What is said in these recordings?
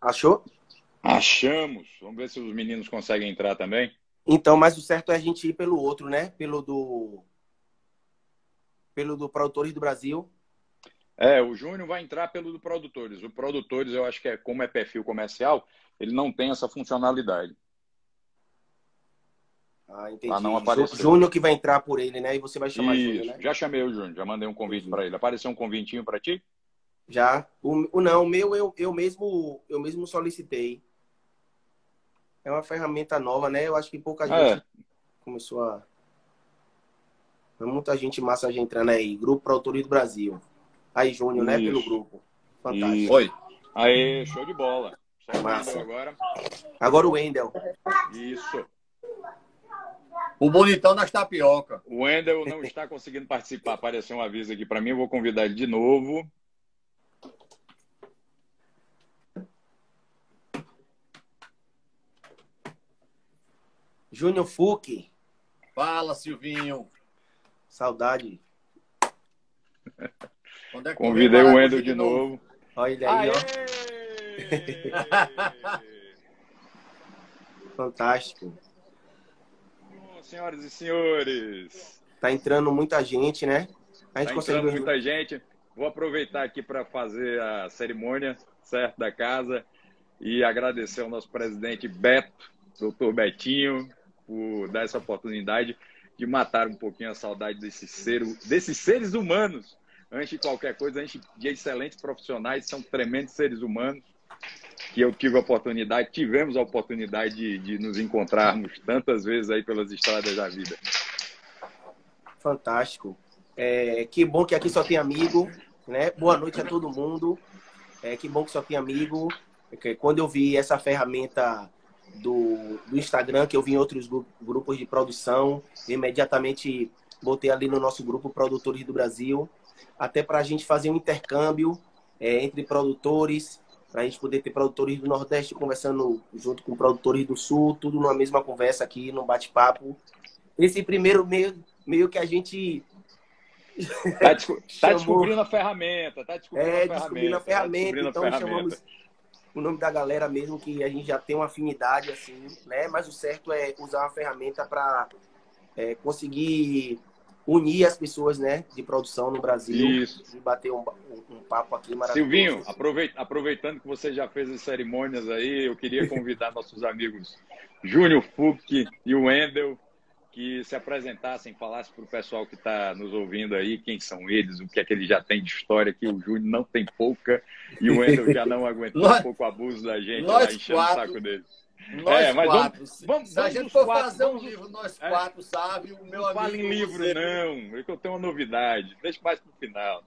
Achou? Achamos. Vamos ver se os meninos conseguem entrar também. Então, mas o certo é a gente ir pelo outro, né? Pelo do Produtores do Brasil. O Júnior vai entrar pelo do Produtores. O Produtores, eu acho que como é perfil comercial, ele não tem essa funcionalidade. Ah, Para entendi. não aparecer. Júnior que vai entrar por ele, né? E você vai chamar Júnior, Isso. né? Já chamei o Júnior, já mandei um convite para ele. Apareceu um convitinho para ti? Já. Não, o meu eu mesmo solicitei. É uma ferramenta nova, né? Eu acho que pouca gente começou a... Muita gente massa já entrando aí. Grupo Produtores do Brasil. Aí, Júnior, né? Pelo Isso. grupo. Fantástico. Oi. Aê, show de bola. Só o Massa. Wendel agora. Agora o Wendel. Isso. O bonitão das tapioca. O Wendel não está conseguindo participar. Apareceu um aviso aqui para mim. Eu vou convidar ele de novo. Júnior Fuque. Fala, Silvinho. Saudade. Convidei o Wendel de novo. Olha ele aí, Aê! ó. Fantástico. Bom, senhoras e senhores. Tá entrando muita gente, né? A gente Tá consegue entrando muita gente. Vou aproveitar aqui para fazer a cerimônia, certo, da casa e agradecer ao nosso presidente Beto, doutor Betinho, por dar essa oportunidade de matar um pouquinho a saudade desses seres humanos. Antes de qualquer coisa, antes de excelentes profissionais, são tremendos seres humanos que eu tivemos a oportunidade de nos encontrarmos tantas vezes aí pelas estradas da vida. Fantástico. Que bom que aqui só tem amigo, né? Boa noite a todo mundo. Que bom que só tem amigo. Quando eu vi essa ferramenta do Instagram, que eu vi em outros grupos de produção, imediatamente botei ali no nosso grupo Produtores do Brasil, até para a gente fazer um intercâmbio entre produtores, para a gente poder ter produtores do Nordeste conversando junto com produtores do Sul, tudo numa mesma conversa aqui, num bate-papo. Esse primeiro meio que a gente... Tá descobrindo a ferramenta. Tá descobrindo a ferramenta. Então chamamos o nome da galera mesmo, que a gente já tem uma afinidade, assim, né? Mas o certo é usar uma ferramenta para conseguir unir as pessoas, né, de produção no Brasil. Isso. E bater um papo aqui maravilhoso. Silvinho, aproveitando que você já fez as cerimônias aí, eu queria convidar nossos amigos Júnior Fuque e o Wendel que se apresentassem, falassem para o pessoal que está nos ouvindo aí quem são eles, o que é que ele já tem de história, que o Júnior não tem pouca e o Wendel já não aguentou um pouco o abuso da gente lá enchendo o saco dele. Nós quatro. Se a gente for fazer um livro, nós quatro, sabe? O meu amigo... Não fala em livro, não. É que eu tenho uma novidade. Deixa mais para o final.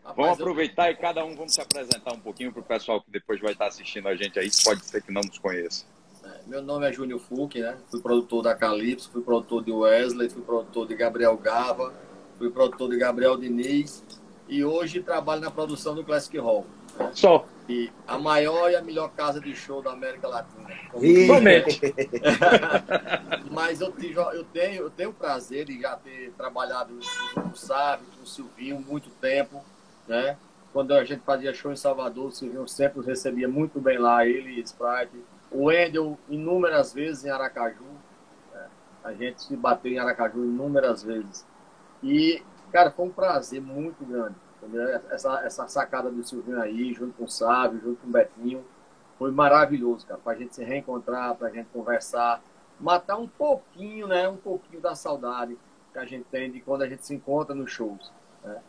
Rapaz, vamos aproveitar e cada um vamos se apresentar um pouquinho para o pessoal que depois vai estar assistindo a gente aí, que pode ser que não nos conheça. Meu nome é Júnior Fuque, né? Fui produtor da Calypso, fui produtor de Wesley, fui produtor de Gabriel Gava, fui produtor de Gabriel Diniz e hoje trabalho na produção do Classic Hall. Né? Só. E a maior e a melhor casa de show da América Latina. Somente. Mas eu tenho o prazer de já ter trabalhado com o Sábio, com o Silvinho, muito tempo, né? Quando a gente fazia show em Salvador, o Silvinho sempre nos recebia muito bem lá, ele e Sprite. O Wendel, inúmeras vezes em Aracaju. Né? A gente se bateu em Aracaju inúmeras vezes. E, cara, foi um prazer muito grande. Entendeu? Essa sacada do Silvinho aí, junto com o Sábio, junto com o Betinho, foi maravilhoso, cara. Pra gente se reencontrar, pra gente conversar, matar um pouquinho, né? Um pouquinho da saudade que a gente tem de quando a gente se encontra nos shows. Né?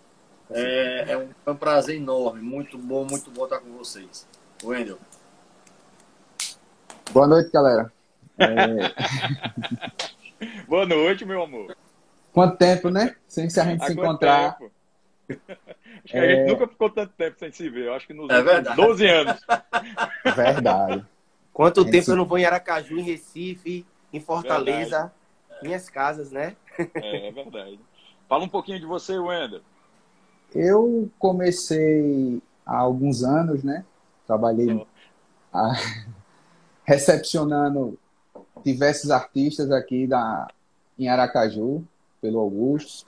É um prazer enorme. Muito bom estar com vocês. Wendel. Boa noite, galera. Boa noite, meu amor. Quanto tempo, né? Sem a gente se encontrar. Tempo? Acho que a gente nunca ficou tanto tempo sem se ver. Eu acho que nos últimos 12 anos. Verdade. Quanto tempo eu não vou em Aracaju, em Recife, em Fortaleza, minhas casas, né? É verdade. Fala um pouquinho de você, Wendel. Eu comecei há alguns anos, né? Trabalhei recepcionando diversos artistas aqui em Aracaju, pelo Augusto.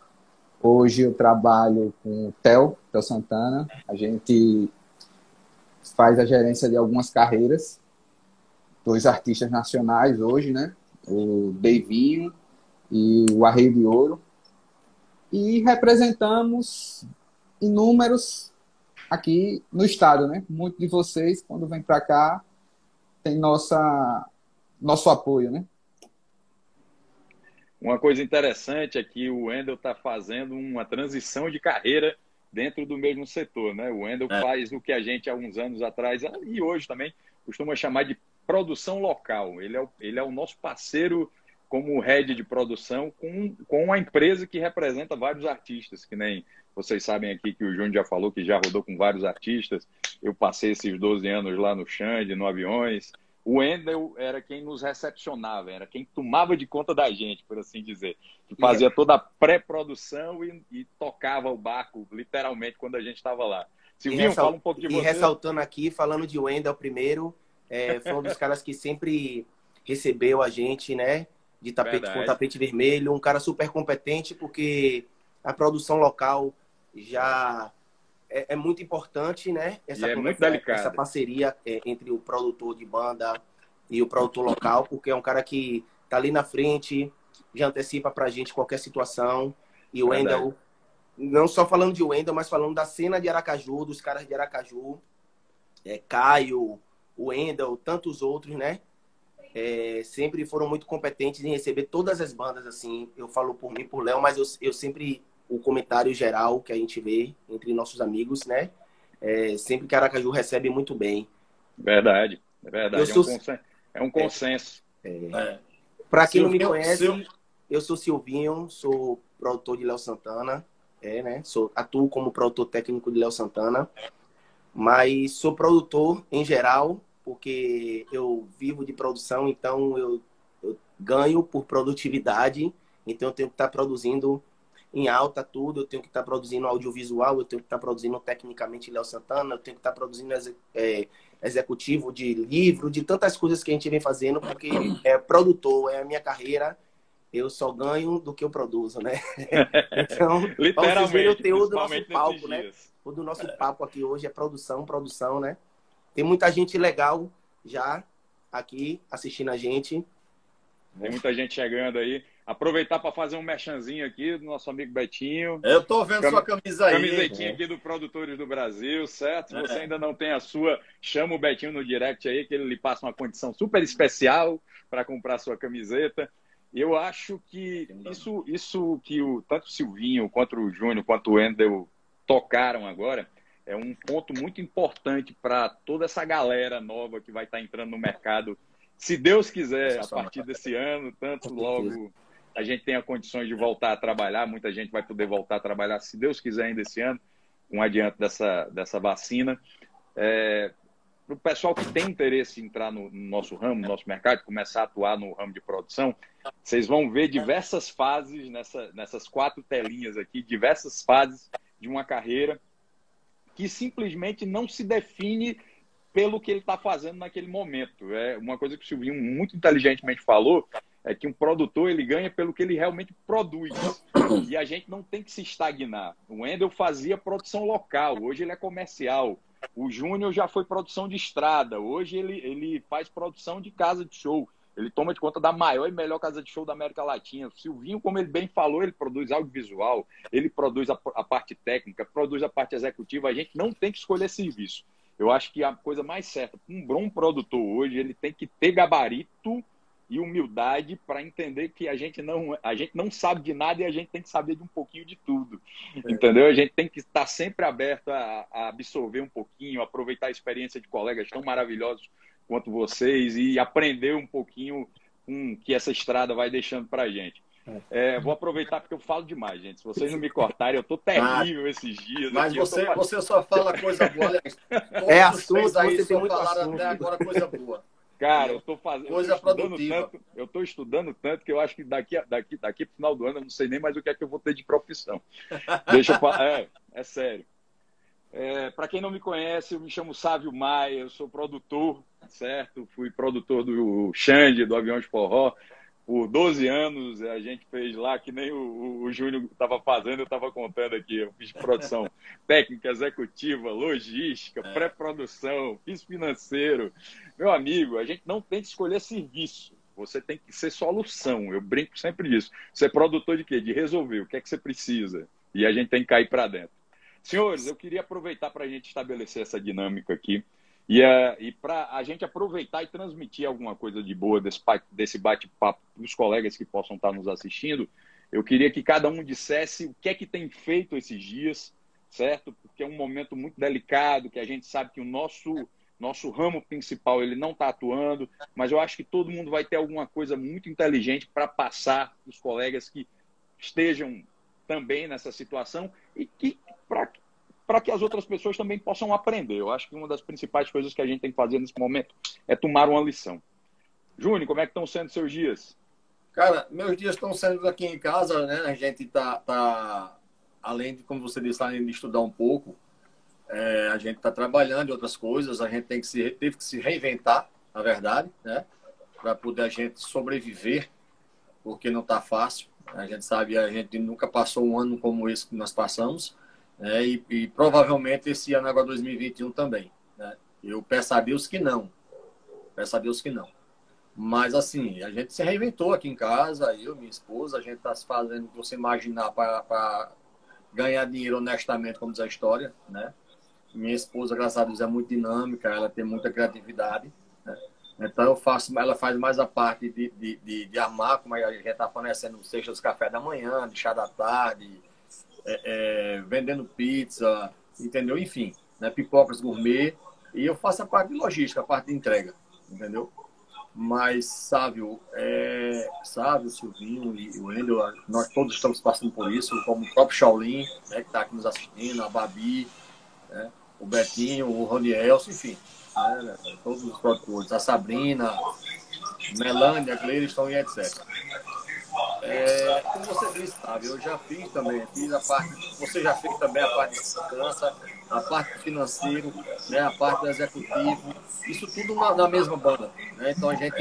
Hoje eu trabalho com o Theo Santana. A gente faz a gerência de algumas carreiras, 2 artistas nacionais hoje, né? O Deivinho e o Arreio de Ouro. E representamos inúmeros aqui no estado, né? Muitos de vocês, quando vêm para cá, tem nosso apoio, né? Uma coisa interessante é que o Wendel está fazendo uma transição de carreira dentro do mesmo setor, né? O Wendel faz o que a gente há uns anos atrás, e hoje também, costuma chamar de produção local. Ele é o nosso parceiro como head de produção com uma empresa que representa vários artistas, que nem vocês sabem aqui que o Júnior já falou que já rodou com vários artistas. Eu passei esses 12 anos lá no Xande, no Aviões. O Wendel era quem nos recepcionava, era quem tomava de conta da gente, por assim dizer. Que fazia toda a pré-produção e tocava o barco, literalmente, quando a gente estava lá. Silvinho, fala um pouco de você. E ressaltando aqui, falando de Wendel primeiro, foi um dos caras que sempre recebeu a gente, né? De tapete com tapete vermelho. Um cara super competente, porque a produção local já é muito importante, né? Essa parceria entre o produtor de banda e o produtor local, porque é um cara que tá ali na frente, já antecipa pra gente qualquer situação. E o Wendel, não só falando de Wendel, mas falando da cena de Aracaju, dos caras de Aracaju, Caio, o Wendel, tantos outros, né? Sempre foram muito competentes em receber todas as bandas, assim. Eu falo por mim, por Léo, mas eu sempre... O comentário geral que a gente vê entre nossos amigos, né? Sempre que Aracaju recebe muito bem. Verdade, é verdade. É um consenso. Para quem não me conhece, eu sou Silvinho, sou produtor de Léo Santana, né? Atuo como produtor técnico de Léo Santana, mas sou produtor em geral, porque eu vivo de produção, então eu ganho por produtividade, então eu tenho que estar produzindo em alta tudo, eu tenho que estar produzindo audiovisual, eu tenho que estar produzindo tecnicamente Léo Santana, eu tenho que estar produzindo executivo de livro, de tantas coisas que a gente vem fazendo, porque é produtor, é a minha carreira, eu só ganho do que eu produzo, né? Então, literalmente, o teor do nosso palco, né? O do nosso papo aqui hoje é produção, né? Tem muita gente legal já aqui assistindo a gente. Tem muita gente chegando aí. Aproveitar para fazer um merchanzinho aqui do nosso amigo Betinho. Eu tô vendo sua camisa aí. Camisetinha aqui do Produtores do Brasil, certo? Se você ainda não tem a sua, chama o Betinho no direct aí, que ele lhe passa uma condição super especial para comprar sua camiseta. E eu acho que isso que tanto o Silvinho, quanto o Júnior, quanto o Wendel tocaram agora, é um ponto muito importante para toda essa galera nova que vai estar entrando no mercado. Se Deus quiser, a partir desse ano, tanto logo a gente tenha condições de voltar a trabalhar, muita gente vai poder voltar a trabalhar, se Deus quiser, ainda esse ano, com o adianto dessa vacina. Para o pessoal que tem interesse em entrar no nosso ramo, no nosso mercado, começar a atuar no ramo de produção, vocês vão ver diversas fases nessas 4 telinhas aqui, diversas fases de uma carreira que simplesmente não se define pelo que ele está fazendo naquele momento. É uma coisa que o Silvinho muito inteligentemente falou, é que um produtor ele ganha pelo que ele realmente produz. E a gente não tem que se estagnar. O Wendel fazia produção local, hoje ele é comercial. O Júnior já foi produção de estrada, hoje ele faz produção de casa de show. Ele toma de conta da maior e melhor casa de show da América Latina. O Silvinho, como ele bem falou, ele produz audiovisual, ele produz a parte técnica, produz a parte executiva. A gente não tem que escolher serviço. Eu acho que a coisa mais certa, um bom produtor hoje, ele tem que ter gabarito e humildade para entender que a gente não sabe de nada e a gente tem que saber de um pouquinho de tudo. Entendeu? A gente tem que estar sempre aberto a absorver um pouquinho, aproveitar a experiência de colegas tão maravilhosos quanto vocês e aprender um pouquinho com que essa estrada vai deixando para a gente. Vou aproveitar porque eu falo demais, gente. Se vocês não me cortarem, eu tô terrível esses dias. Mas você só fala coisa boa. Assunto, aí você só tem muito falaram assunto. até agora coisa boa. Cara, eu tô estudando tanto que eu acho que daqui pro final do ano eu não sei nem mais o que é que eu vou ter de profissão. Deixa eu falar. É sério. Para quem não me conhece, eu me chamo Sávio Maia, eu sou produtor, certo? Fui produtor do Xande, do Aviões Forró, por 12 anos, a gente fez lá, que nem o Júnior estava fazendo, eu estava contando aqui, eu fiz produção técnica, executiva, logística, pré-produção, fiz financeiro. Meu amigo, a gente não tem que escolher serviço, você tem que ser solução, eu brinco sempre disso. Você é produtor de quê? De resolver, o que é que você precisa? E a gente tem que cair para dentro. Senhores, eu queria aproveitar para a gente estabelecer essa dinâmica aqui, e para a gente aproveitar e transmitir alguma coisa de boa desse bate-papo para os colegas que possam estar nos assistindo, eu queria que cada um dissesse o que é que tem feito esses dias, certo? Porque é um momento muito delicado, que a gente sabe que o nosso ramo principal ele não está atuando, mas eu acho que todo mundo vai ter alguma coisa muito inteligente para passar para os colegas que estejam também nessa situação e que para que as outras pessoas também possam aprender. Eu acho que uma das principais coisas que a gente tem que fazer nesse momento é tomar uma lição. Júnior, como é que estão sendo seus dias? Cara, meus dias estão sendo aqui em casa, né? A gente tá além de, como você disse, além de estudar um pouco, a gente está trabalhando em outras coisas, a gente teve que se reinventar, na verdade, né? Para poder a gente sobreviver, porque não está fácil. A gente sabe, a gente nunca passou um ano como esse que nós passamos, né? E provavelmente esse ano agora 2021 também, né? Eu peço a Deus que não. Peço a Deus que não. Mas assim, a gente se reinventou aqui em casa, eu, minha esposa, a gente está se fazendo o que você imaginar para ganhar dinheiro honestamente, como diz a história, né? Minha esposa, graças a Deus, é muito dinâmica, ela tem muita criatividade, né? Então ela faz mais a parte de armar, como a gente está fornecendo cestas de café da manhã, de chá da tarde, vendendo pizza, entendeu? Enfim, né? Pipocas gourmet, e eu faço a parte de logística, a parte de entrega, entendeu? Mas, Sávio, o Silvinho e o Wendel, nós todos estamos passando por isso, como o próprio Shaolin, né, que está aqui nos assistindo, a Babi, né, o Betinho, o Ronielso, enfim, né, todos os produtores, a Sabrina, Melânia, Gleiriston e etc. Como você disse, Sávio, eu já fiz também, você já fez também a parte de segurança, a parte financeira, né, a parte do executivo, isso tudo na mesma banda, né? Então a gente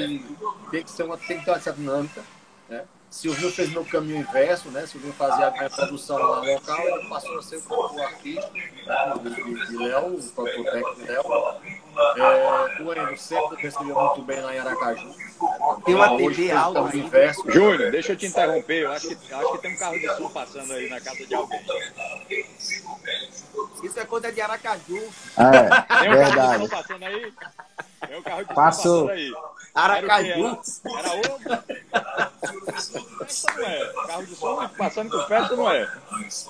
tem que ter essa dinâmica, né? Silvio fez meu caminho inverso, né? Silvio fazia a minha produção lá local, ele passou a ser o produtor artístico, né? de Léo, o produtor técnico de Léo. O Endo sempre recebeu muito bem lá em Aracaju. Tem uma TV alta aí. Inverso. Júnior, deixa eu te interromper. Eu acho que tem um carro de som passando aí na casa de alguém. Isso é coisa de Aracaju. Tem um verdade. carro de som passando aí? Tem um carro de som Passou. passando aí. Aracaju. Era outro? Festa não é. Carro de som passando com festa não é. Isso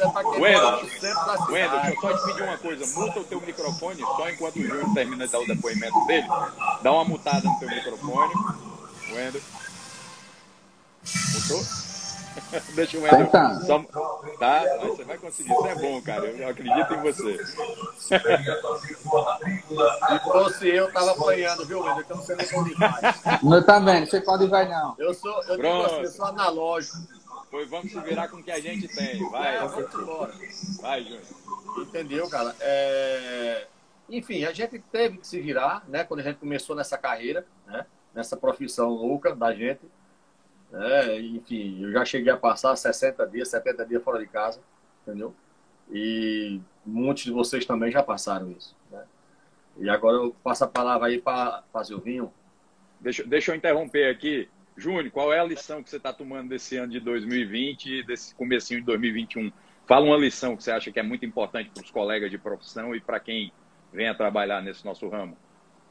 é para quem Wendel, mora no centro da cidade. deixa eu só te pedir uma coisa. Muta o teu microfone só enquanto o Júnior termina de dar o depoimento dele. Dá uma mutada no teu microfone. Wendel. Mutou? Deixa o Wendel. Tentando. Tá, mas você vai conseguir. Isso é bom, cara. Eu acredito em você. Se fosse eu, tava apanhando, viu, Wendel? Que eu não sei nem onde vai. Não tá vendo, você pode vai não. Eu digo assim, eu sou analógico. Pois vamos se virar com o que a gente tem. Vai, Vamos embora. vai, Júnior. Entendeu, cara? Enfim, a gente teve que se virar, né? Quando a gente começou nessa carreira, né? Nessa profissão louca da gente. Enfim, eu já cheguei a passar 60 dias, 70 dias fora de casa, entendeu? E muitos de vocês também já passaram isso, né? E agora eu passo a palavra aí para Silvinho. Deixa eu interromper aqui. Júnior, qual é a lição que você está tomando desse ano de 2020 e desse comecinho de 2021? Fala uma lição que você acha que é muito importante para os colegas de profissão e para quem venha trabalhar nesse nosso ramo.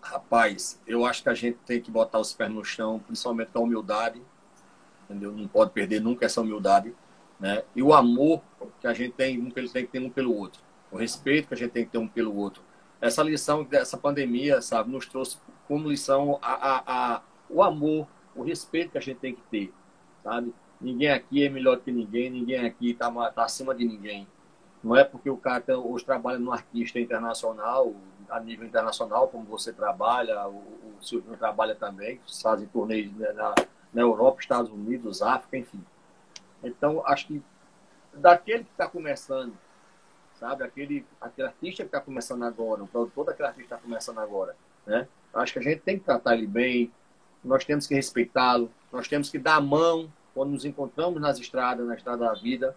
Rapaz, eu acho que a gente tem que botar os pés no chão, principalmente com a humildade, entendeu? Não pode perder nunca essa humildade, né? E o amor que a gente tem que ter um pelo outro. O respeito que a gente tem que ter um pelo outro. Essa lição dessa pandemia, sabe, nos trouxe como lição o amor, o respeito que a gente tem que ter, sabe? Ninguém aqui é melhor que ninguém, ninguém aqui tá acima de ninguém. Não é porque o cara hoje trabalha no artista internacional, a nível internacional, como você trabalha, o Silvio trabalha também, fazem turnês na Europa, Estados Unidos, África, enfim. Então, acho que daquele que está começando, sabe? Aquele artista que está começando agora, o produtor daquele artista que está começando agora, né? Acho que a gente tem que tratar ele bem, nós temos que respeitá-lo, nós temos que dar a mão quando nos encontramos nas estradas, na estrada da vida,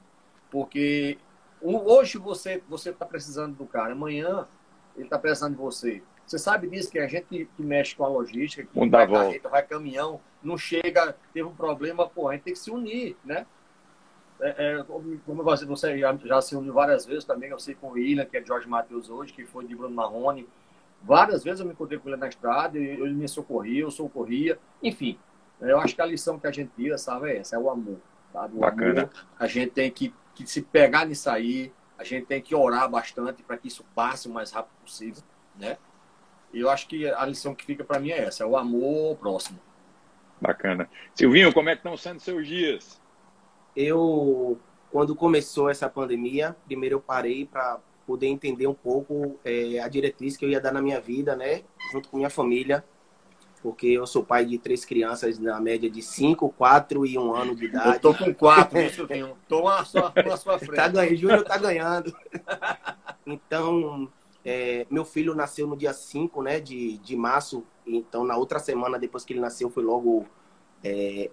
porque hoje você está precisando do cara, amanhã ele está precisando de você. Você sabe disso, que a gente que mexe com a logística, que vai carreta, vai caminhão, não chega, teve um problema, pô, a gente tem que se unir, né? Como você já se uniu várias vezes também, eu sei com o William, que é Jorge Matheus hoje, que foi de Bruno Marrone. Várias vezes eu me encontrei com ele na estrada, ele me socorria, eu socorria. Enfim, eu acho que a lição que a gente tira, sabe, é essa, é o amor. Sabe? O Bacana. amor, a gente tem que se pegar nisso aí, a gente tem que orar bastante para que isso passe o mais rápido possível, né? E eu acho que a lição que fica para mim é essa, é o amor ao próximo. Bacana. Silvinho, como é que estão sendo seus dias? Quando começou essa pandemia, primeiro eu parei para poder entender um pouco a diretriz que eu ia dar na minha vida, né? Junto com minha família, porque eu sou pai de 3 crianças na média de 5, 4 e 1 ano de idade. Eu tô com 4, Silvinho. Tô na sua frente. Júnior tá ganhando. Então, meu filho nasceu no dia 5, né, de março. Então, na outra semana, depois que ele nasceu, foi logo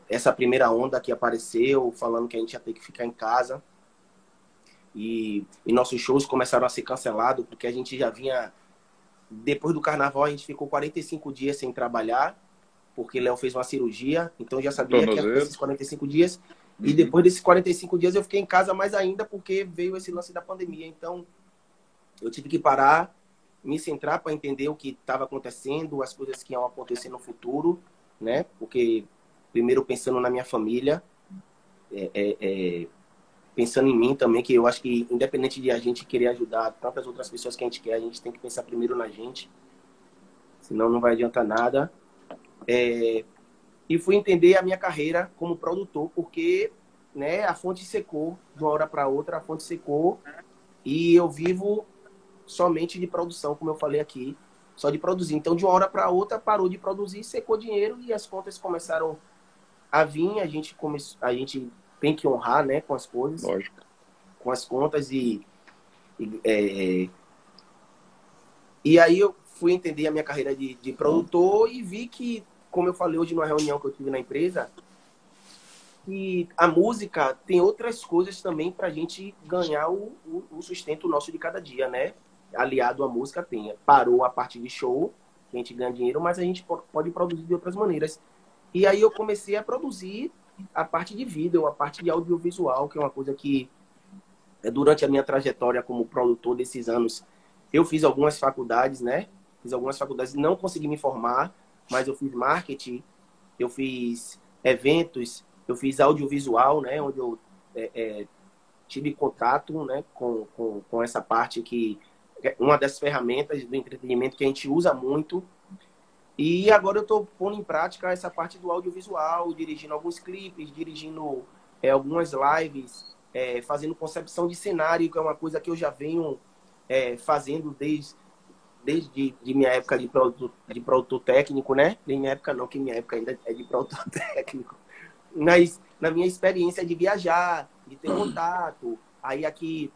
essa primeira onda que apareceu, falando que a gente ia ter que ficar em casa. E nossos shows começaram a ser cancelados, porque a gente já vinha... Depois do carnaval, a gente ficou 45 dias sem trabalhar, porque Léo fez uma cirurgia. Então, eu já sabia que ia ter esses 45 dias. E depois desses 45 dias, eu fiquei em casa mais ainda, porque veio esse lance da pandemia. Então, eu tive que parar, me centrar para entender o que estava acontecendo, as coisas que iam acontecer no futuro, né? Porque, primeiro, pensando na minha família, pensando em mim também, que eu acho que, independente de a gente querer ajudar tantas outras pessoas que a gente quer, a gente tem que pensar primeiro na gente, senão não vai adiantar nada. E fui entender a minha carreira como produtor, porque, né, a fonte secou de uma hora para outra, a fonte secou, e eu vivo somente de produção, como eu falei aqui, só de produzir. Então, de uma hora para outra, parou de produzir, secou dinheiro e as contas começaram a vir. A gente tem que honrar, né, com as coisas, lógico, com as contas. E aí eu fui entender a minha carreira de produtor e vi que, como eu falei hoje numa reunião que eu tive na empresa, que a música tem outras coisas também para a gente ganhar o sustento nosso de cada dia, né? Aliado à música parou a parte de show, que a gente ganha dinheiro, mas a gente pode produzir de outras maneiras. E aí eu comecei a produzir a parte de vídeo, a parte de audiovisual, que é uma coisa que, durante a minha trajetória como produtor desses anos, eu fiz algumas faculdades, né? Fiz algumas faculdades, não consegui me formar, mas eu fiz marketing, eu fiz eventos, eu fiz audiovisual, né? Onde eu tive contato, né? com essa parte que é uma das ferramentas do entretenimento que a gente usa muito. E agora eu estou pondo em prática essa parte do audiovisual, dirigindo alguns clipes, dirigindo algumas lives, fazendo concepção de cenário, que é uma coisa que eu já venho fazendo desde minha época de produtor técnico, né? Nem minha época não, que minha época ainda é de produtor técnico. Mas na minha experiência de viajar, de ter contato, aí aqui,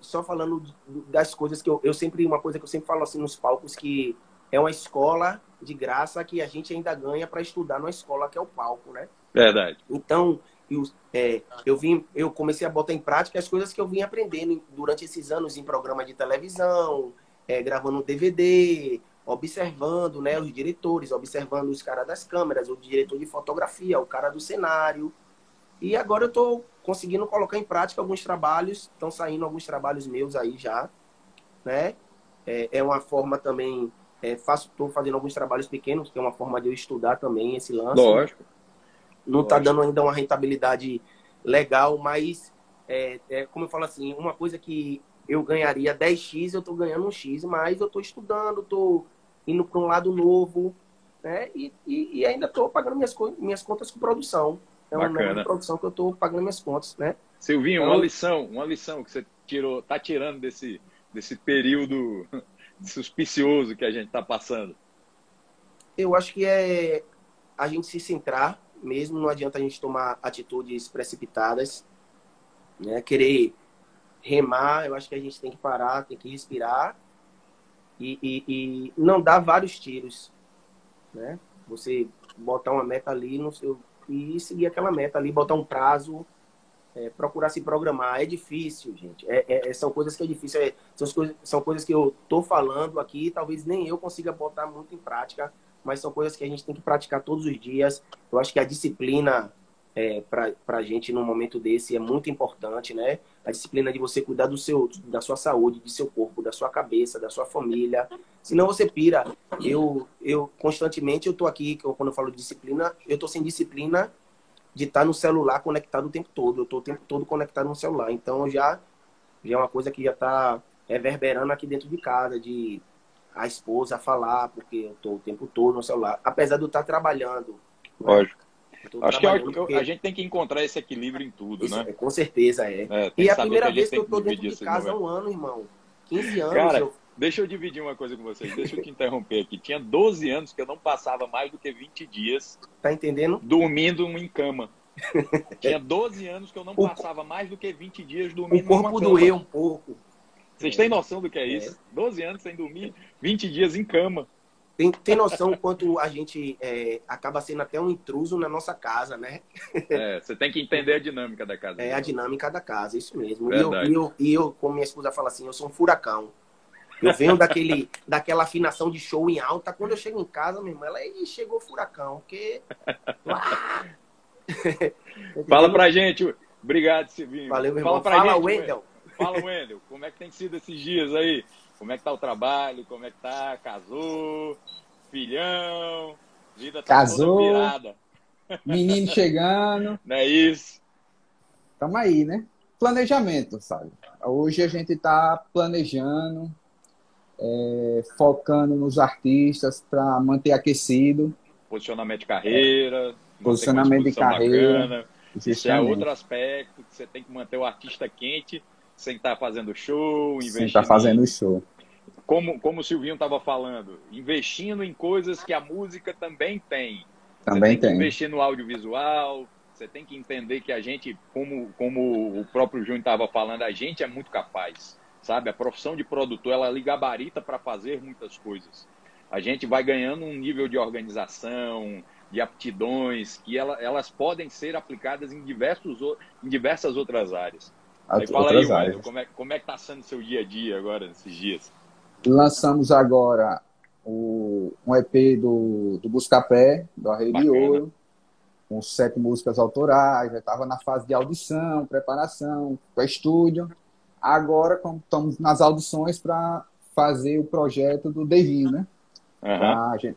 só falando das coisas que uma coisa que eu sempre falo assim nos palcos, que é uma escola de graça que a gente ainda ganha para estudar numa escola que é o palco, né? Verdade. Então, eu comecei a botar em prática as coisas que eu vim aprendendo durante esses anos em programa de televisão, gravando um DVD, observando, né, os diretores, observando os caras das câmeras, o diretor de fotografia, o cara do cenário. E agora eu estou conseguindo colocar em prática alguns trabalhos, estão saindo alguns trabalhos meus aí já, né? É uma forma também... Estou fazendo alguns trabalhos pequenos, que é uma forma de eu estudar também esse lance. Lógico. Não está dando ainda uma rentabilidade legal, mas, como eu falo assim, uma coisa que eu ganharia 10x, eu estou ganhando 1x, mas eu estou estudando, estou indo para um lado novo, né? E ainda estou pagando minhas contas com produção. É um negócio de produção que eu estou pagando minhas contas, né? Silvinho, então, uma lição que você está tirando desse período suspicioso que a gente está passando. Eu acho que é a gente se centrar mesmo, não adianta a gente tomar atitudes precipitadas, né? Querer remar, eu acho que a gente tem que parar, tem que respirar e não dar vários tiros, né? Você botar uma meta ali no seu, e seguir aquela meta ali, botar um prazo, procurar se programar. É difícil, gente. São coisas que é difícil. São coisas que eu tô falando aqui, talvez nem eu consiga botar muito em prática, mas são coisas que a gente tem que praticar todos os dias. Eu acho que a disciplina para a gente num momento desse é muito importante, né? A disciplina de você cuidar da sua saúde, do seu corpo, da sua cabeça, da sua família. Senão você pira. Eu constantemente, eu tô aqui, quando eu falo de disciplina, eu tô sem disciplina de estar no celular conectado o tempo todo. Eu tô o tempo todo conectado no celular. Então já é uma coisa que já tá reverberando aqui dentro de casa, de a esposa falar, porque eu tô o tempo todo no celular. Apesar de eu estar trabalhando. Lógico. Acho que a gente tem que encontrar esse equilíbrio em tudo, né? Com certeza E é a primeira vez que eu tô dentro de casa há momento. um ano, irmão. 15 anos. Cara, deixa eu dividir uma coisa com vocês. Deixa eu te interromper aqui. Tinha 12 anos que eu não passava mais do que 20 dias... Tá entendendo? Dormindo em cama. Tinha 12 anos que eu não passava mais do que 20 dias dormindo em cama. O corpo doeu um pouco. Vocês têm noção do que é isso? 12 anos sem dormir, 20 dias em cama. Tem noção o quanto a gente acaba sendo até um intruso na nossa casa, né? Você tem que entender a dinâmica da casa. A dinâmica da casa, isso mesmo. Verdade. E eu, como minha esposa fala assim, eu sou um furacão. Eu venho daquela afinação de show em alta. Quando eu chego em casa, minha irmã, chegou o furacão. Porque... Fala pra gente. Obrigado, Silvinho. Valeu, meu irmão. Fala, Wendel. Fala, Wendel. Como é que tem sido esses dias aí? Como é que tá o trabalho? Como é que tá? Casou? Filhão? Vida tá Casou, toda virada. Menino chegando. Não é isso? Tamo aí, né? Planejamento, sabe? Hoje a gente tá planejando, focando nos artistas para manter aquecido. Posicionamento de carreira. Posicionamento de carreira. Bacana. Isso é outro aspecto, que você tem que manter o artista quente sem estar fazendo show, sem estar fazendo show. Como o Silvinho estava falando, investindo em coisas que a música também tem. Também você tem que investir no audiovisual, você tem que entender que a gente, como o próprio Júnior estava falando, a gente é muito capaz, sabe? A profissão de produtor, ela lhe gabarita para fazer muitas coisas. A gente vai ganhando um nível de organização, de aptidões, que elas podem ser aplicadas em diversas outras áreas. Aí fala aí, Wendel, como é que está sendo o seu dia a dia agora, nesses dias? Lançamos agora um EP do Buscapé, do Arreio de Ouro, com 7 músicas autorais, já estava na fase de audição, preparação, para estúdio. Agora estamos nas audições para fazer o projeto do Devinho, né?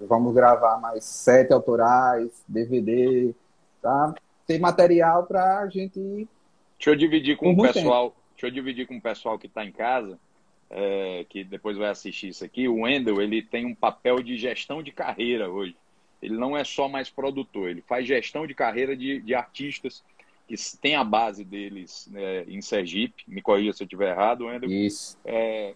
Vamos gravar mais 7 autorais, DVD, tá? Tem material para a gente... Deixa eu dividir com o pessoal que está em casa, que depois vai assistir isso aqui. O Wendel, ele tem um papel de gestão de carreira hoje. Ele não é só mais produtor, ele faz gestão de carreira de artistas que tem a base deles em Sergipe. Me corrija se eu estiver errado, Wendel. Isso.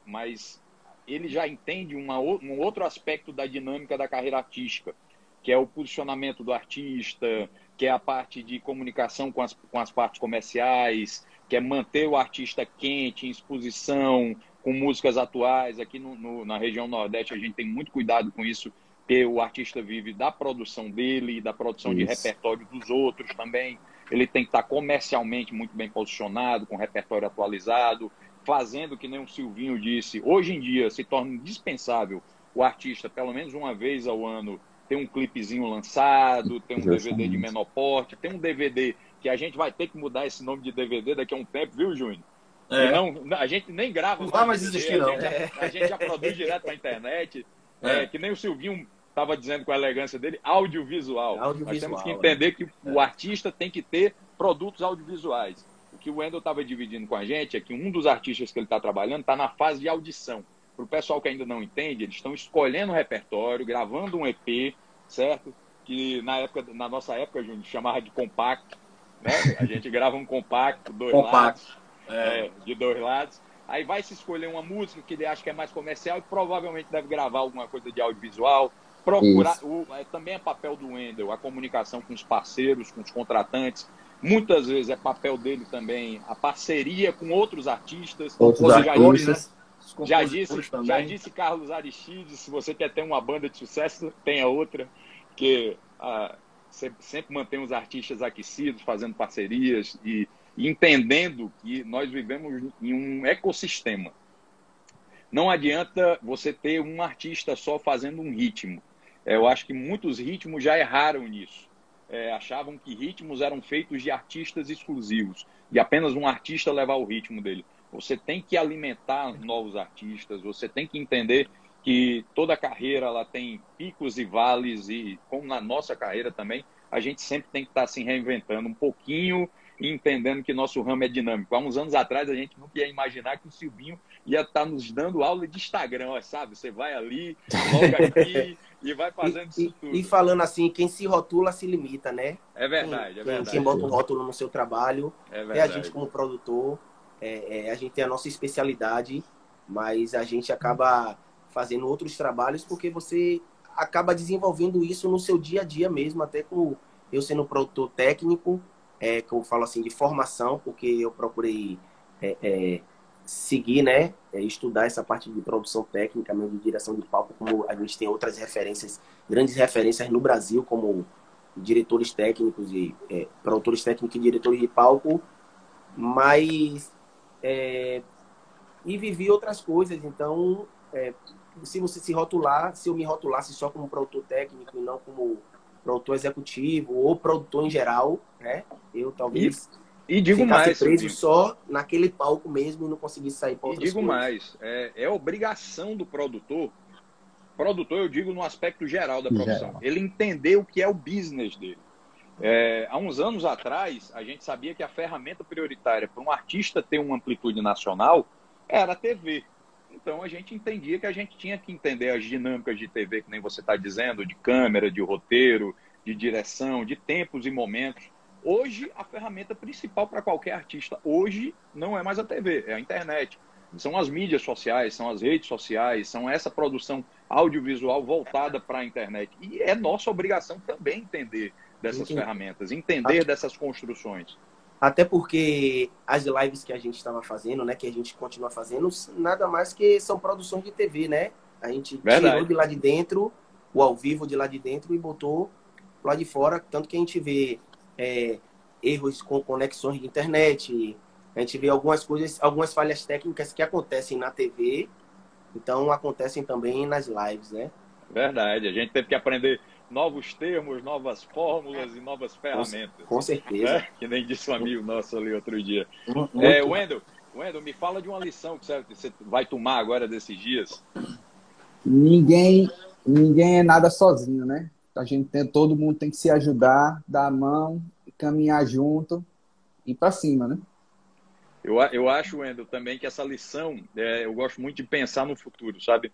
Mas ele já entende um outro aspecto da dinâmica da carreira artística, que é o posicionamento do artista, que é a parte de comunicação com as partes comerciais, que é manter o artista quente, em exposição, com músicas atuais. Aqui na região Nordeste a gente tem muito cuidado com isso, porque o artista vive da produção dele, da produção de repertório dos outros também. Ele tem que estar comercialmente muito bem posicionado, com repertório atualizado, fazendo, que nem o Silvinho disse, hoje em dia se torna indispensável o artista, pelo menos uma vez ao ano, ter um clipezinho lançado, ter um DVD de menor porte, ter um DVD que a gente vai ter que mudar esse nome de DVD daqui a um tempo, viu, Júnior? A gente nem grava. Não vai mais existir, não. A gente já produz direto para a internet. Que nem o Silvinho estava dizendo com a elegância dele, audiovisual. Nós temos que entender que o artista tem que ter produtos audiovisuais. O que o Wendel estava dividindo com a gente é que um dos artistas que ele está trabalhando está na fase de audição. Para o pessoal que ainda não entende, eles estão escolhendo o repertório, gravando um EP, certo? Que na nossa época, Júnior, chamava de compacto. Né? A gente grava um compacto, de 2 lados. Aí vai se escolher uma música que ele acha que é mais comercial e provavelmente deve gravar alguma coisa de audiovisual. Procurar. Também é papel do Wendel, a comunicação com os parceiros, com os contratantes. Muitas vezes é papel dele também a parceria com outros artistas. Já disse Carlos Aristides, se você quer ter uma banda de sucesso, tenha outra. porque sempre mantém os artistas aquecidos, fazendo parcerias e entendendo que nós vivemos em um ecossistema. Não adianta você ter um artista só fazendo um ritmo. Eu acho que muitos ritmos já erraram nisso. Achavam que ritmos eram feitos de artistas exclusivos, de apenas um artista levar o ritmo dele. Você tem que alimentar novos artistas, você tem que entender que toda carreira ela tem picos e vales, e como na nossa carreira também, a gente sempre tem que estar se reinventando um pouquinho e entendendo que nosso ramo é dinâmico. Há uns anos atrás, a gente nunca ia imaginar que o Silvinho ia estar nos dando aula de Instagram, sabe? Você vai ali, logo aqui e vai fazendo isso tudo. E falando assim, quem se rotula se limita, né? É verdade, é verdade. Quem bota um rótulo no seu trabalho é a gente como produtor, a gente tem a nossa especialidade, mas a gente acaba fazendo outros trabalhos porque você acaba desenvolvendo isso no seu dia a dia mesmo, até como eu sendo produtor técnico, que eu falo assim de formação, porque eu procurei seguir, né, estudar essa parte de produção técnica, mesmo de direção de palco, como a gente tem outras referências, grandes referências no Brasil, como diretores técnicos e produtores técnicos e diretores de palco, mas e vivi outras coisas. Então, se você se rotular, se eu me rotulasse só como produtor técnico e não como produtor executivo ou produtor em geral, né, eu talvez e digo ficasse mais, preso Silvinho, só naquele palco mesmo e não conseguisse sair para outras coisas. mais, é obrigação do produtor, eu digo no aspecto geral da profissão, ele entender o que é o business dele. Há uns anos atrás, a gente sabia que a ferramenta prioritária para um artista ter uma amplitude nacional era a TV. Então, a gente entendia que a gente tinha que entender as dinâmicas de TV, que nem você está dizendo, de câmera, de roteiro, de direção, de tempos e momentos. Hoje, a ferramenta principal para qualquer artista, hoje, não é mais a TV, é a internet. São as mídias sociais, são as redes sociais, são essa produção audiovisual voltada para a internet. E é nossa obrigação também entender dessas ferramentas, entender dessas construções. Até porque as lives que a gente estava fazendo, né, que a gente continua fazendo, nada mais que são produções de TV, né? A gente tirou de lá de dentro, o ao vivo de lá de dentro e botou lá de fora, tanto que a gente vê erros com conexões de internet, a gente vê algumas coisas, algumas falhas técnicas que acontecem na TV, então acontecem também nas lives, né? Verdade, a gente teve que aprender novos termos, novas fórmulas e novas ferramentas. Com certeza. Né? Que nem disse um amigo nosso ali outro dia. Wendel, me fala de uma lição que você vai tomar agora desses dias. Ninguém é nada sozinho, né? Todo mundo tem que se ajudar, dar a mão, caminhar junto e ir para cima, né? Eu acho, Wendel, também que essa lição, eu gosto muito de pensar no futuro, sabe?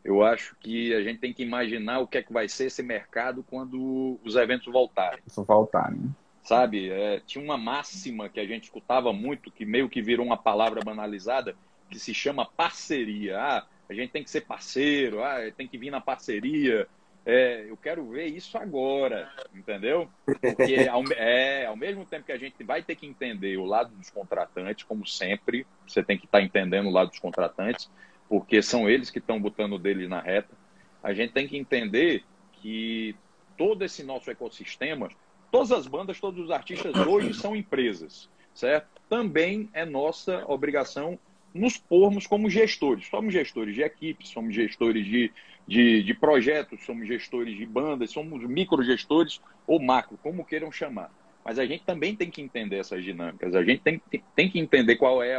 Eu acho que a gente tem que imaginar o que é que vai ser esse mercado quando os eventos voltarem. Né? Sabe? Tinha uma máxima que a gente escutava muito, que meio que virou uma palavra banalizada, que se chama parceria. A gente tem que ser parceiro, tem que vir na parceria. Eu quero ver isso agora, entendeu? Porque ao mesmo tempo que a gente vai ter que entender o lado dos contratantes, como sempre, você tem que estar entendendo o lado dos contratantes, porque são eles que estão botando o deles na reta. A gente tem que entender que todo esse nosso ecossistema, todas as bandas, todos os artistas hoje são empresas, certo? Também é nossa obrigação nos pormos como gestores. Somos gestores de equipes, somos gestores de projetos, somos gestores de bandas, somos microgestores ou macro, como queiram chamar. Mas a gente também tem que entender essas dinâmicas, a gente tem que entender qual é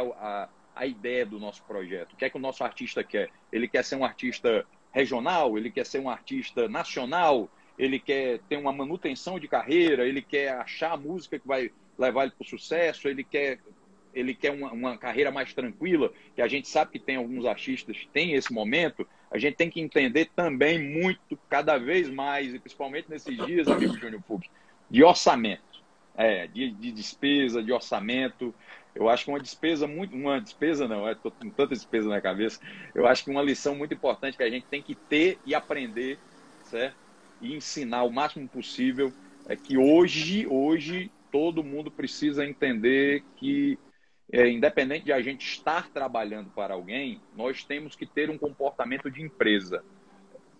a ideia do nosso projeto. O que é que o nosso artista quer? Ele quer ser um artista regional? Ele quer ser um artista nacional? Ele quer ter uma manutenção de carreira? Ele quer achar a música que vai levar ele para o sucesso? Ele quer uma carreira mais tranquila? Que a gente sabe que tem alguns artistas que têm esse momento. A gente tem que entender também muito, cada vez mais, e principalmente nesses dias, amigo Júnior Fux, de orçamento. De despesa, de orçamento. Eu acho que uma despesa não, estou com tanta despesa na cabeça. Eu acho que uma lição muito importante que a gente tem que ter e aprender, certo? E ensinar o máximo possível é que hoje todo mundo precisa entender que, independente de a gente estar trabalhando para alguém, nós temos que ter um comportamento de empresa.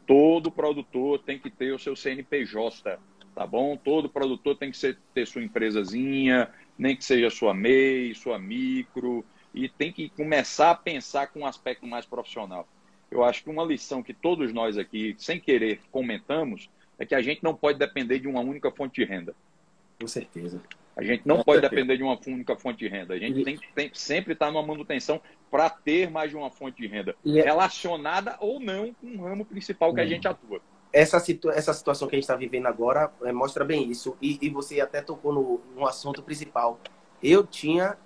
todo produtor tem que ter o seu CNPJ, tá bom? Todo produtor tem que ter sua empresazinha, nem que seja sua MEI, sua micro, e tem que começar a pensar com um aspecto mais profissional. Eu acho que uma lição que todos nós aqui, sem querer, comentamos, é que a gente não pode depender de uma única fonte de renda. Com certeza. A gente não pode depender de uma única fonte de renda. A gente tem que sempre estar numa manutenção para ter mais de uma fonte de renda, relacionada ou não com o ramo principal que a gente atua. Essa situação que a gente está vivendo agora mostra bem isso. E você até tocou no assunto principal. Eu tinha,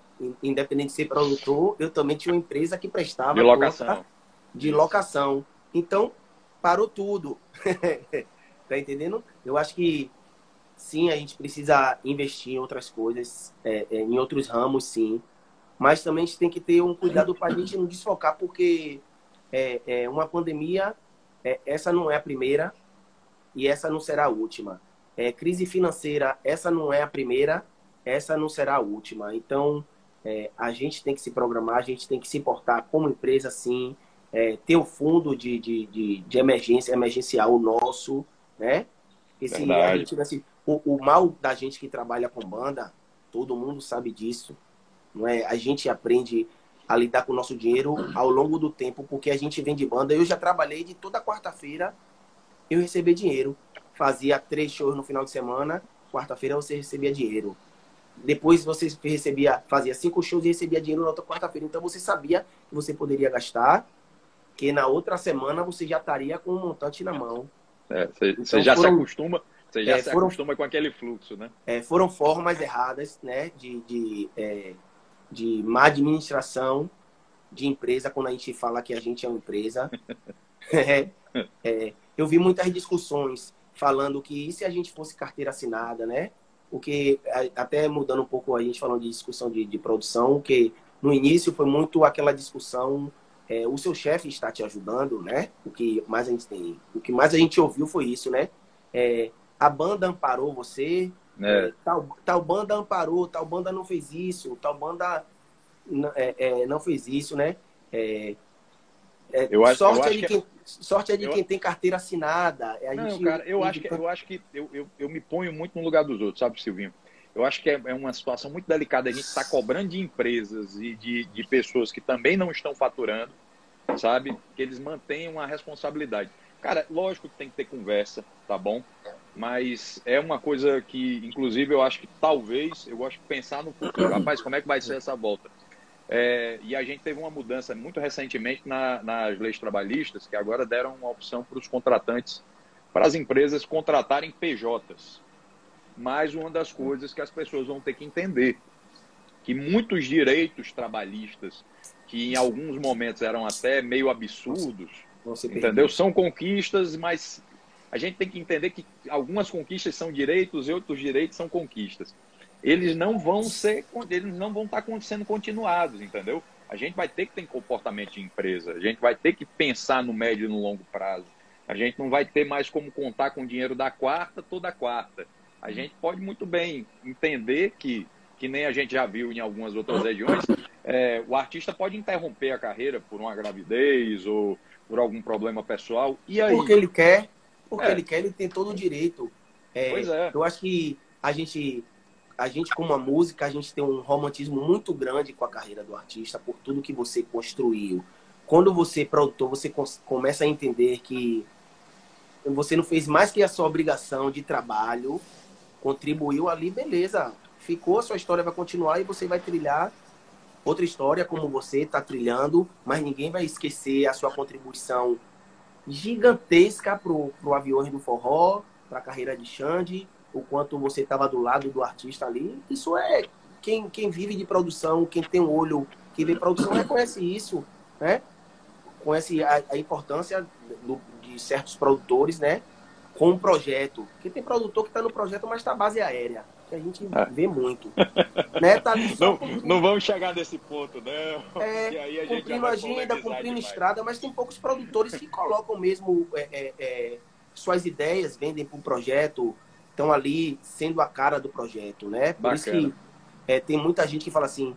independente de ser produtor, eu também tinha uma empresa que prestava de locação. Então, parou tudo. Tá entendendo? Eu acho que sim, a gente precisa investir em outras coisas, em outros ramos, sim. Mas também a gente tem que ter um cuidado para a gente não desfocar, porque uma pandemia, essa não é a primeira e essa não será a última. Crise financeira, essa não é a primeira, essa não será a última. Então, a gente tem que se programar, a gente tem que se portar como empresa, sim, ter o fundo de emergência, emergencial nosso, né? Porque se a gente, assim, o mal da gente que trabalha com banda, todo mundo sabe disso, não é? A gente aprende a lidar com o nosso dinheiro ao longo do tempo, porque a gente vem de banda. Eu já trabalhei de toda quarta-feira eu recebia dinheiro. Fazia 3 shows no final de semana, quarta-feira você recebia dinheiro. Depois você fazia 5 shows e recebia dinheiro na outra quarta-feira. Então você sabia que você poderia gastar, que na outra semana você já estaria com um montante na mão. Você já se acostuma. Você já se acostuma com aquele fluxo, né? Foram formas erradas, né, de má administração de empresa, quando a gente fala que a gente é uma empresa. Eu vi muitas discussões falando que e se a gente fosse carteira assinada, né? Porque, até mudando um pouco, a gente falando de discussão de produção, que no início foi muito aquela discussão, o seu chefe está te ajudando, né? O que mais a gente ouviu foi isso, né? A banda amparou você, tal banda amparou, tal banda não fez isso, tal banda não fez isso, né? Sorte é de quem tem carteira assinada. Eu acho que eu me ponho muito no lugar dos outros, sabe, Silvinho? Eu acho que é uma situação muito delicada. A gente está cobrando de empresas e de pessoas que também não estão faturando, sabe? Que eles mantenham a responsabilidade. Cara, lógico que tem que ter conversa, tá bom? Mas é uma coisa que, inclusive, eu acho que talvez, eu gosto de pensar no futuro. Rapaz, como é que vai ser essa volta? E a gente teve uma mudança muito recentemente nas leis trabalhistas, que agora deram uma opção para os contratantes, para as empresas contratarem PJs. Mas uma das coisas que as pessoas vão ter que entender, que muitos direitos trabalhistas, que em alguns momentos eram até meio absurdos, entendeu? São conquistas, mas a gente tem que entender que algumas conquistas são direitos e outros direitos são conquistas. Eles não vão estar sendo continuados, entendeu? A gente vai ter que ter comportamento de empresa, a gente vai ter que pensar no médio e no longo prazo. A gente não vai ter mais como contar com o dinheiro da quarta toda quarta. A gente pode muito bem entender que nem a gente já viu em algumas outras regiões, o artista pode interromper a carreira por uma gravidez ou por algum problema pessoal. E aí? Porque ele quer, ele tem todo o direito. Pois é. Eu acho que a gente, como a música, a gente tem um romantismo muito grande com a carreira do artista, por tudo que você construiu. Quando você é produtor, você começa a entender que você não fez mais que a sua obrigação de trabalho, contribuiu ali, beleza. Ficou, a sua história vai continuar e você vai trilhar outra história como você está trilhando, mas ninguém vai esquecer a sua contribuição gigantesca pro Aviões do Forró, para a carreira de Xande, o quanto você estava do lado do artista ali. Isso quem vive de produção, quem tem um olho, quem vê produção, reconhece isso, né? Conhece a importância de certos produtores, né? Com um projeto. Porque tem produtor que está no projeto, mas está base aérea, que a gente vê muito. Né? Tá não vamos chegar nesse ponto, né? E aí a cumprindo agenda, cumprindo estrada, mas tem poucos produtores que colocam mesmo suas ideias, vendem para um projeto, estão ali sendo a cara do projeto, né? Por isso que tem muita gente que fala assim,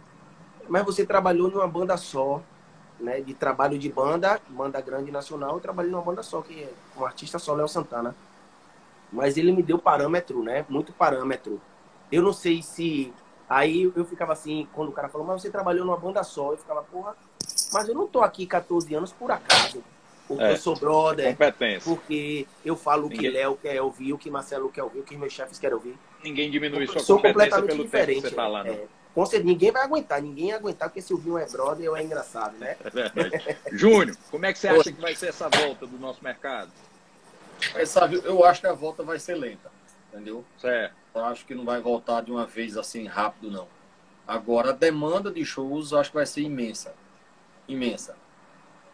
mas você trabalhou numa banda só, né, de trabalho de banda grande nacional, eu trabalhei numa banda só, que é um artista só, Léo Santana. Mas ele me deu parâmetro, né? Muito parâmetro. Eu não sei se... Aí eu ficava assim, quando o cara falou, mas você trabalhou numa banda só, eu ficava, porra, mas eu não tô aqui 14 anos por acaso. Porque eu sou brother, competência. porque eu falo o que Léo quer ouvir, o que Marcelo quer ouvir, o que meus chefes querem ouvir. Ninguém diminui sua sou competência completamente pelo diferente. tempo que você tá lá, né? Com certeza, ninguém vai aguentar, porque Silvinho é brother ou é engraçado, né? É verdade. Júnior, como é que você acha que vai ser essa volta do nosso mercado? Eu acho que a volta vai ser lenta, entendeu? Certo. Eu acho que não vai voltar de uma vez assim rápido, não. Agora, a demanda de shows, eu acho que vai ser imensa. Imensa.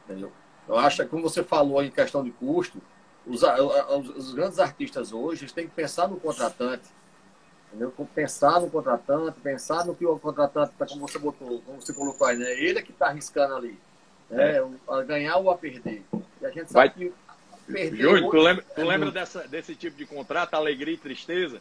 Entendeu? Eu acho que, como você falou em questão de custo, os grandes artistas hoje eles têm que pensar no contratante. Entendeu? Pensar no contratante, pensar no que o contratante, como você botou, como você colocou aí, né? Ele é que está arriscando ali. A ganhar ou a perder. E a gente sabe que perder. Júnior, tu lembra desse tipo de contrato, alegria e tristeza?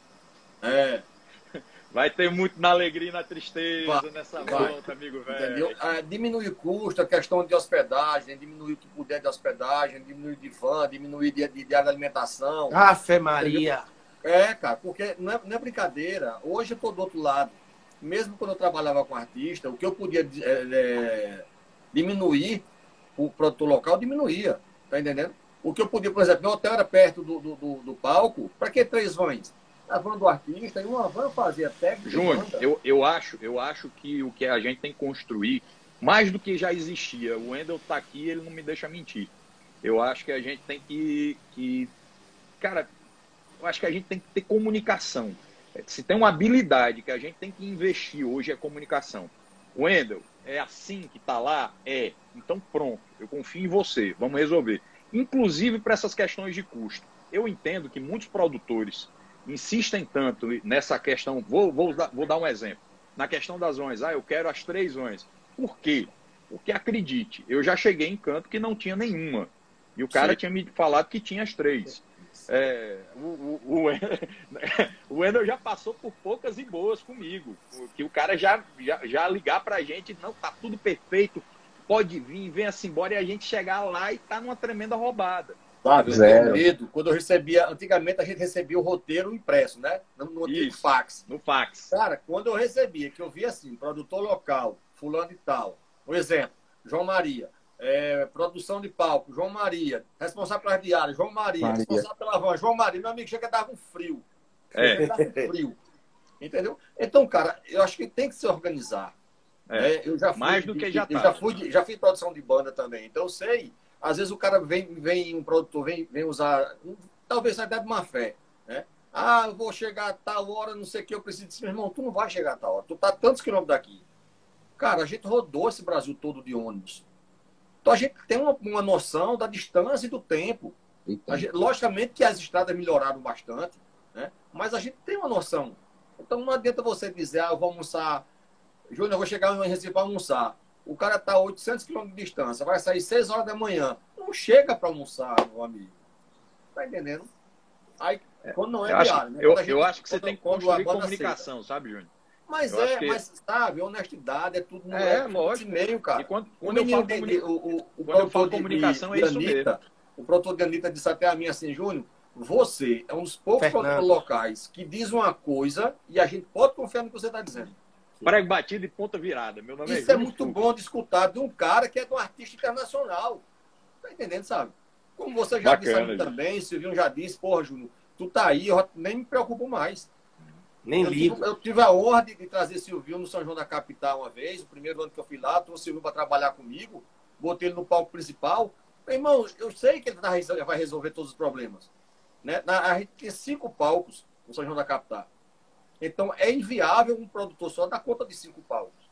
Vai ter muito na alegria e na tristeza nessa volta, amigo velho. Entendeu? Diminuir o custo, a questão de hospedagem, diminuir o que puder de hospedagem, diminuir de van, diminuir de alimentação. Ave Maria! Cara, porque não é brincadeira. Hoje eu estou do outro lado. Mesmo quando eu trabalhava com artista, o que eu podia diminuir o produtor local, diminuía. Tá entendendo? O que eu podia, por exemplo, meu hotel era perto do palco, para que 3 vans? A van do artista e uma van fazia técnica. Júnior, eu acho que o que a gente tem que construir, mais do que já existia, o Wendel tá aqui, ele não me deixa mentir. Eu acho que a gente tem cara, eu acho que a gente tem que ter comunicação. Se tem uma habilidade que a gente tem que investir hoje é comunicação. Wendel, é assim que tá lá? Então pronto, eu confio em você, vamos resolver. Inclusive para essas questões de custo. Eu entendo que muitos produtores insistem tanto nessa questão, vou dar um exemplo, na questão das ONGs, eu quero as 3 ONGs. Por quê? Porque acredite, eu já cheguei em canto que não tinha nenhuma, e o cara tinha me falado que tinha as 3. O Wendel já passou por poucas e boas comigo, que o cara já ligar pra gente, não, tá tudo perfeito, pode vir, venha-se embora, e a gente chegar lá e tá numa tremenda roubada. Sabe, eu tenho medo. Quando eu recebia, antigamente a gente recebia o roteiro impresso, né? No antigo fax. No fax. Cara, quando eu recebia, que eu via assim, produtor local, fulano e tal, por exemplo, João Maria, produção de palco, João Maria, responsável pelas diárias, João Maria, responsável pela van, João Maria, meu amigo, chega a dar um frio. Frio. Entendeu? Então, cara, eu acho que tem que se organizar. Eu já fui, mais do que já tá. Já fiz produção de banda também, então eu sei. Às vezes o cara um produtor vem usar, talvez até de má fé, né? Eu vou chegar a tal hora, não sei o que, eu preciso disso. Meu irmão, tu não vai chegar a tal hora, tu tá a tantos quilômetros daqui. Cara, a gente rodou esse Brasil todo de ônibus. Então a gente tem uma noção da distância e do tempo. Logicamente que as estradas melhoraram bastante, né? Mas a gente tem uma noção. Então não adianta você dizer, eu vou almoçar, Júnior, eu vou chegar em Recife para almoçar. O cara está a 800 km de distância, vai sair 6 horas da manhã. Não chega para almoçar, meu amigo. Tá entendendo? Aí, quando não é diário, né? Eu acho que você tem que construir comunicação, sabe, Júnior? Mas sabe, honestidade é tudo lógico. Meio, cara. E quando eu falo comunicação, é isso mesmo. O produtor de Anitta disse até a mim assim, Júnior, você é um dos poucos produtores locais que diz uma coisa e a gente pode confiar no que você está dizendo. Prego batido e ponta virada. Meu nome Isso é muito bom de escutar de um cara que é de um artista internacional. Tá entendendo, sabe? Como você já disse a mim também, Silvinho já disse, porra, Júnior, tu tá aí, eu nem me preocupo mais. Nem ligo. Eu tive a honra de trazer Silvinho no São João da Capital uma vez, o primeiro ano que eu fui lá, trouxe o Silvinho para trabalhar comigo, botei ele no palco principal. Meu irmão, eu sei que ele vai resolver todos os problemas. Né? A gente tem 5 palcos no São João da Capital. Então, é inviável um produtor só dar conta de 5 palcos.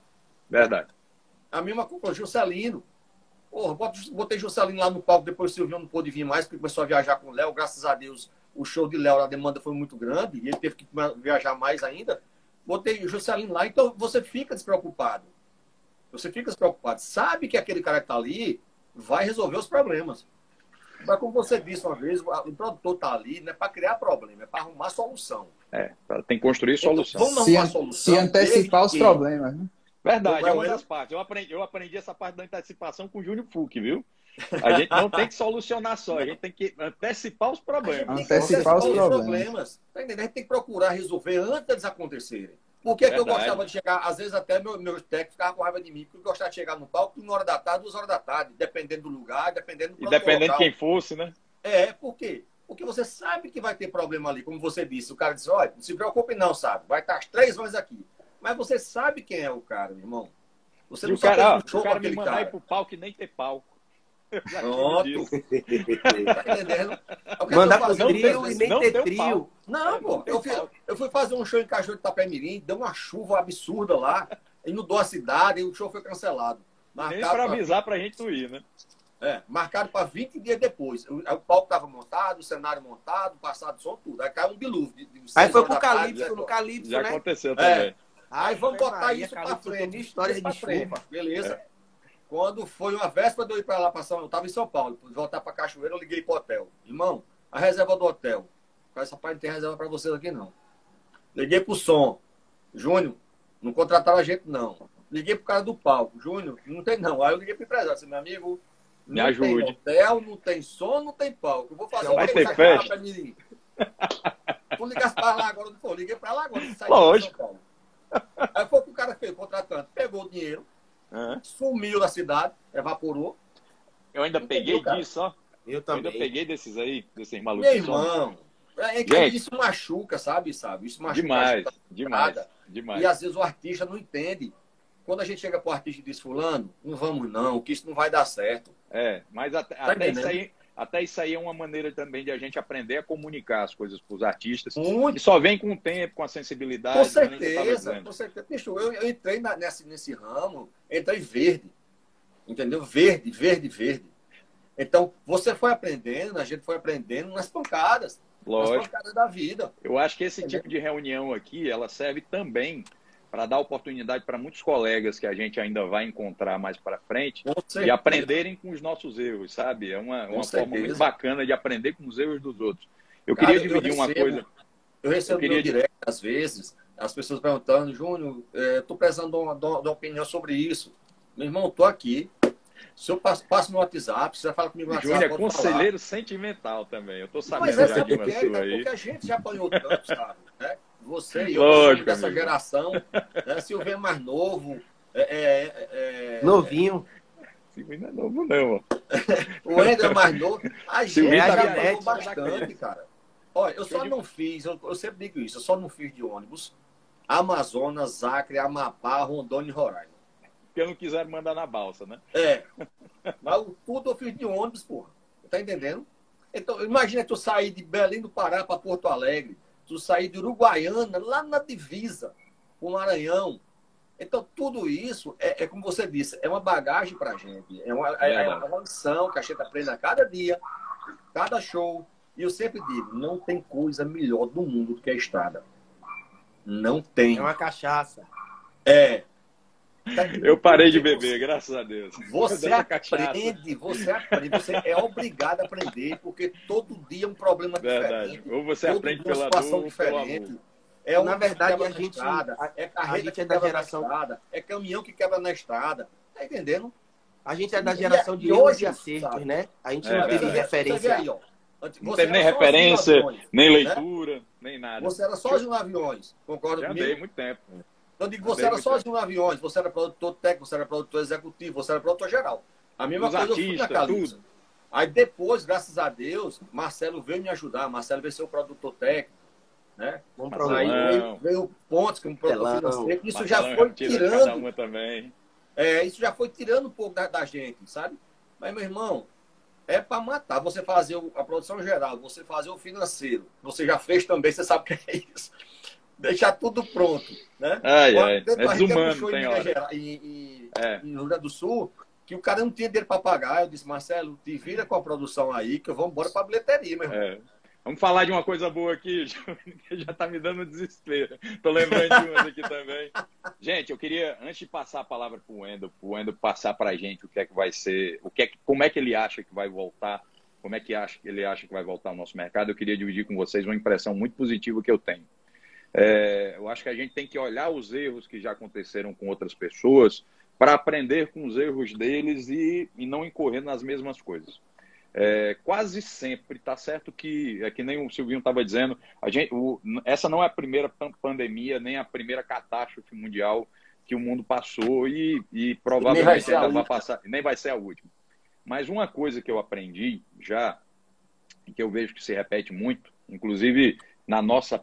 Verdade. A mesma coisa, Juscelino. Porra, botei Juscelino lá no palco, depois o Silvinho não pôde vir mais, porque começou a viajar com o Léo. Graças a Deus, o show de Léo, a demanda foi muito grande, e ele teve que viajar mais ainda. Botei o Juscelino lá, então você fica despreocupado. Você fica despreocupado. Sabe que aquele cara que está ali vai resolver os problemas. Mas como você disse uma vez, o produtor está ali não é para criar problema, é para arrumar solução. Tem que construir solução. Então, vamos arrumar solução. Se antecipar os problemas, né? Verdade, Não é é uma o das partes. Eu aprendi essa parte da antecipação com o Júnior Fuch, viu? A gente não tem que solucionar só, a gente tem que antecipar os A gente problemas. tem que Antecipar os antecipar os problemas. problemas. Tá entendendo? A gente tem que procurar resolver antes deles acontecerem. Por que que eu Verdade. gostava de chegar, às vezes até meu técnico ficava com raiva de mim, porque eu gostava de chegar no palco 1 hora da tarde, 2 horas da tarde, dependendo do lugar, dependendo do E produto dependendo de local. quem fosse, né? Por quê? Porque você sabe que vai ter problema ali, como você disse. O cara diz, olha, não se preocupe não, sabe? Vai estar as 3 horas aqui. Mas você sabe quem é o cara, meu irmão. Você E não o só fez cara, um show o com cara me aquele mandar ir cara. pro palco e nem ter palco. Eu já tive Pronto. disso. Tá entendendo? O que Mandar eu pro fazia Não muitas trio tem, e vezes? nem não ter tem um trio. palco. Não, Não pô. tem palco. Eu fui fazer um show em Cachoeiro de Itapemirim, deu uma chuva absurda lá, inundou a cidade e o show foi cancelado. Nem para avisar pra gente não ir, né? Marcado para 20 dias depois. O palco estava montado, o cenário montado, passado som, tudo. Aí caiu um dilúvio. Aí foi pro Calypso, no Calypso, Já né? aconteceu também. Aí vamos botar isso para Calypso tem frente. uma história Isso pra de frente, chuva. beleza. Quando foi uma véspera de eu ir para lá, eu estava em São Paulo, para voltar para Cachoeira, eu liguei pro hotel. Irmão, a reserva do hotel. Essa parte não tem reserva para vocês aqui, não. Liguei pro som. Júnior, não contrataram a gente, não. Liguei pro cara do palco. Júnior, não tem, não. Aí eu liguei pro empresário. Disse, meu amigo, Me ajude. Tem hotel, não tem som, não tem palco. Eu vou fazer Vai o ter festa? Não ligasse para lá agora, não foi. Liguei para lá agora, saí de Lógico. São Paulo. Aí foi o que o cara fez, o contratante. Pegou o dinheiro, sumiu da cidade, evaporou. Eu ainda peguei cara. disso, ó. Eu Eu também. ainda peguei desses aí, desses malucos. Meu irmão, isso machuca, sabe? Isso machuca. Demais, a gente, demais, demais. E às vezes o artista não entende. Quando a gente chega pro artista e diz, fulano, não vamos não, que isso não vai dar certo. Mas Tá até isso aí é uma maneira também de a gente aprender a comunicar as coisas para os artistas. Muito. E só vem com o tempo, com a sensibilidade. Com certeza, com certeza. Bicho, eu entrei nesse ramo, entrei verde. Entendeu? Verde, verde, verde. Então, você foi aprendendo, a gente foi aprendendo nas pancadas. Lógico. Nas pancadas da vida. Eu acho que esse tipo de reunião aqui, ela serve também para dar oportunidade para muitos colegas que a gente ainda vai encontrar mais para frente e aprenderem com os nossos erros, sabe? É uma forma muito bacana de aprender com os erros dos outros. Eu queria dividir uma coisa. Eu recebo meu direct, às vezes, as pessoas perguntando, Júnior, estou precisando de uma opinião sobre isso. Meu irmão, estou aqui. Se eu passo no WhatsApp, você fala comigo no WhatsApp. Júnior é conselheiro sentimental também. Eu estou sabendo já de uma sua aí. Porque a gente já apanhou tanto, sabe? Né? Você e eu, Lógico, dessa amigo. geração, né? Silvio é mais novo. Novinho. Silvio não é novo, não. O Ender é mais novo. A gente Silvio já tá apanhou bem, bastante, cara. Olha, eu só não fiz, eu sempre digo isso, eu só não fiz de ônibus Amazonas, Acre, Amapá, Rondônia e Roraima. Porque não quiseram mandar na balsa, né? Mas tudo eu fiz de ônibus, porra. Tá entendendo? Então, imagina tu sair de Belém do Pará para Porto Alegre, tu sair de Uruguaiana, lá na divisa, o Maranhão. Então, tudo isso, como você disse, é uma bagagem pra gente. É uma lição que a gente aprende a cada dia, cada show. E eu sempre digo, não tem coisa melhor do mundo do que a estrada. Não tem. É uma cachaça. Eu parei de beber, graças a Deus. Você aprende, você é obrigado a aprender, porque todo dia é um problema diferente. Ou você aprende pela dor ou pelo amor. Na verdade, a gente é da geração... É caminhão que quebra na estrada. Tá entendendo? A gente é da geração de erros e acertos, né? A gente não teve referência. Você vê aí, ó. Não teve nem referência, nem leitura, nem nada. Você era sozinho no aviões, concorda comigo? Andei muito tempo. Eu digo, você era sozinho no aviões, você era produtor técnico, você era produtor executivo, você era produtor geral. A mesma coisa eu fui na Calypso. Aí depois, graças a Deus, Marcelo veio me ajudar. Marcelo veio ser o produtor técnico, né? Aí veio Pontes como produtor financeiro. Isso já foi tirando. Isso já foi tirando um pouco da gente, sabe? Mas, meu irmão, é para matar. Você fazer a produção geral, você fazer o financeiro. Você já fez também, você sabe o que é isso. Deixar tudo pronto, né? É desumano, tem hora. Em Rio Grande do Sul, que o cara não tinha dinheiro para pagar. Eu disse, Marcelo, te vira com a produção aí, que eu vou embora para a bilheteria, meu irmão. Vamos falar de uma coisa boa aqui, que já tá me dando desespero. Tô lembrando de umas aqui também. Gente, eu queria, antes de passar a palavra pro Wendel passar pra gente o que é que vai ser, como é que ele acha que vai voltar, ele acha que vai voltar ao nosso mercado, eu queria dividir com vocês uma impressão muito positiva que eu tenho. Eu acho que a gente tem que olhar os erros que já aconteceram com outras pessoas para aprender com os erros deles e não incorrer nas mesmas coisas. Quase sempre, tá certo que, é que nem o Silvinho estava dizendo, essa não é a primeira pandemia, nem a primeira catástrofe mundial que o mundo passou e provavelmente ainda vai passar, nem vai ser a última. Mas uma coisa que eu aprendi já, e que eu vejo que se repete muito, inclusive na nossa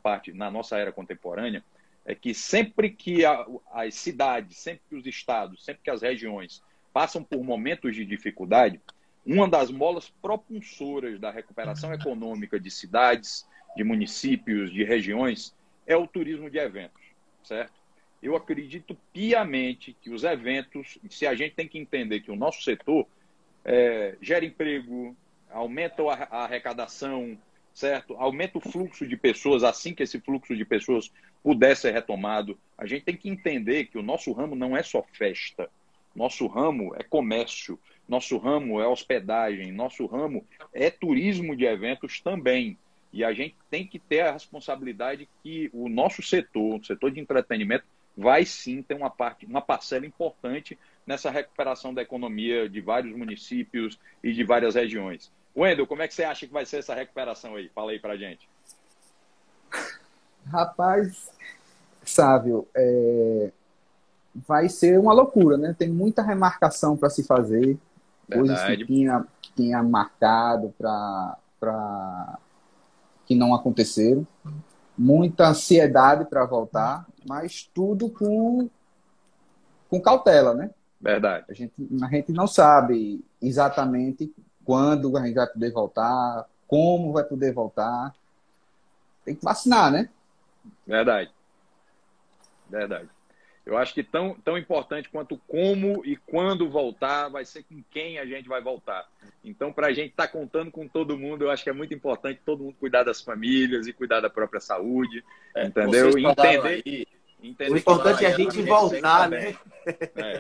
era contemporânea, é que sempre que as cidades, sempre que os estados, sempre que as regiões passam por momentos de dificuldade, uma das molas propulsoras da recuperação econômica de cidades, de municípios, de regiões, é o turismo de eventos, certo? Eu acredito piamente que os eventos, se a gente tem que entender que o nosso setor gera emprego, aumenta a arrecadação, certo? Aumenta o fluxo de pessoas, assim que esse fluxo de pessoas puder ser retomado. A gente tem que entender que o nosso ramo não é só festa, nosso ramo é comércio, nosso ramo é hospedagem, nosso ramo é turismo de eventos também. E a gente tem que ter a responsabilidade que o nosso setor, o setor de entretenimento, vai sim ter uma parcela importante nessa recuperação da economia de vários municípios e de várias regiões. Wendel, como é que você acha que vai ser essa recuperação aí? Fala aí pra gente. Rapaz, Sávio, vai ser uma loucura, né? Tem muita remarcação para se fazer. Coisas que tinha marcado que não aconteceram. Muita ansiedade para voltar, mas tudo com cautela, né? Verdade. A gente não sabe exatamente quando a gente vai poder voltar, como vai poder voltar. Tem que vacinar, né? Verdade. Eu acho que tão importante quanto como e quando voltar, vai ser com quem a gente vai voltar. Então, para a gente estar contando com todo mundo, eu acho que é muito importante todo mundo cuidar das famílias e cuidar da própria saúde, entendeu? Entender o importante é a gente voltar, né?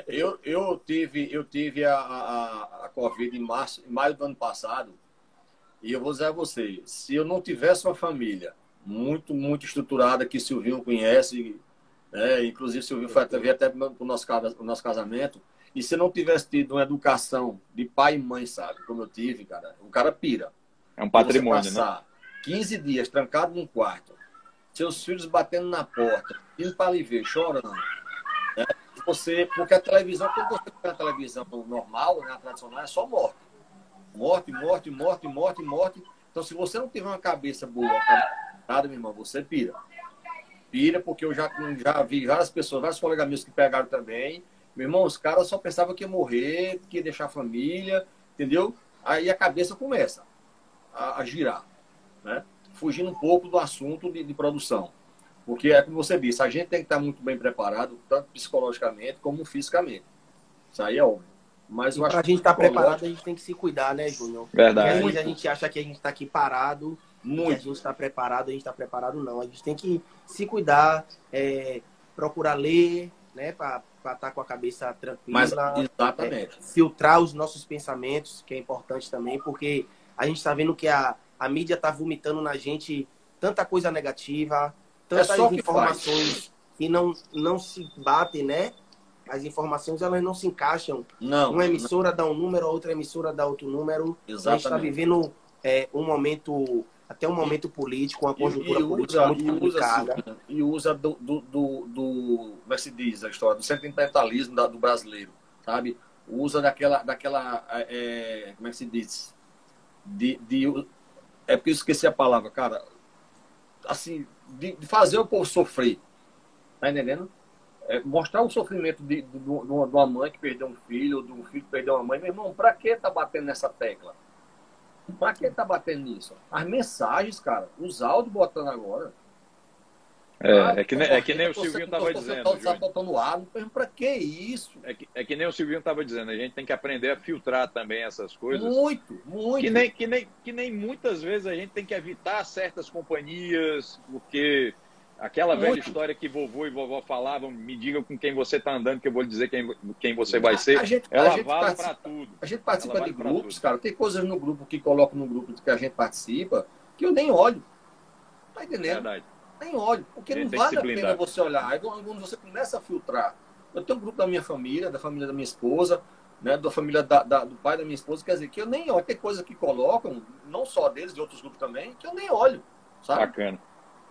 Eu tive a Covid em maio do ano passado, e eu vou dizer a vocês, se eu não tivesse uma família muito, muito estruturada, que o Silvinho conhece, inclusive o Silvinho veio até para o nosso casamento, e se não tivesse tido uma educação de pai e mãe, sabe, como eu tive, cara, o cara pira. É um patrimônio, você passar, né? 15 dias trancado num quarto, seus filhos batendo na porta, indo para ali ver, chorando. Né? Porque a televisão, quando você tem a televisão normal, né, a tradicional, é só morte. Morte. Então, se você não tiver uma cabeça boa, meu irmão, você pira. Pira, porque eu já vi várias pessoas, vários colegas meus que pegaram também. Meu irmão, os caras só pensavam que ia morrer, que ia deixar a família, entendeu? Aí a cabeça começa a girar, né? Fugindo um pouco do assunto de produção. Porque é como você disse, a gente tem que estar muito bem preparado, tanto psicologicamente como fisicamente. Isso aí é óbvio. Mas para a gente estar preparado, a gente tem que se cuidar, né, Júnior? Verdade. Às vezes a gente acha que a gente está aqui parado, que a gente está preparado, a gente está preparado, não. A gente tem que se cuidar, procurar ler, né, para estar com a cabeça tranquila. Mas, exatamente. Filtrar os nossos pensamentos, que é importante também, porque a gente está vendo que a mídia está vomitando na gente tanta coisa negativa, tantas informações que não se batem, né? As informações, elas não se encaixam. Uma emissora dá um número, a outra emissora dá outro número. Exatamente. A gente está vivendo um momento político, uma conjuntura política muito complicada. E usa como é que se diz a história? Do sentimentalismo do brasileiro, sabe? Usa daquela como é que se diz? É porque eu esqueci a palavra, cara. Assim, de fazer o povo sofrer. Tá entendendo? Mostrar o sofrimento de uma mãe que perdeu um filho, ou de um filho que perdeu uma mãe. Meu irmão, pra que tá batendo nessa tecla? Pra que tá batendo nisso? As mensagens, cara, os áudios botando agora. É que nem o Silvinho estava dizendo. Tá botando ar, pra que isso? É que nem o Silvinho estava dizendo, a gente tem que aprender a filtrar também essas coisas. Muito. Que nem muitas vezes a gente tem que evitar certas companhias, porque aquela velha história que vovô e vovó falavam, me diga com quem você está andando, que eu vou lhe dizer quem você vai ser, ela vale para tudo. A gente participa de grupos, cara. Tem coisas no grupo que colocam no grupo que a gente participa que eu nem olho. Tá entendendo? Nem olho, porque A gente não tem que vale se a pena blindar. você olhar. Aí quando você começa a filtrar, eu tenho um grupo da minha família, da família da minha esposa, né, da família do pai da minha esposa, quer dizer, que eu nem olho. Tem coisa que colocam, não só deles, de outros grupos também, que eu nem olho, sabe? Bacana.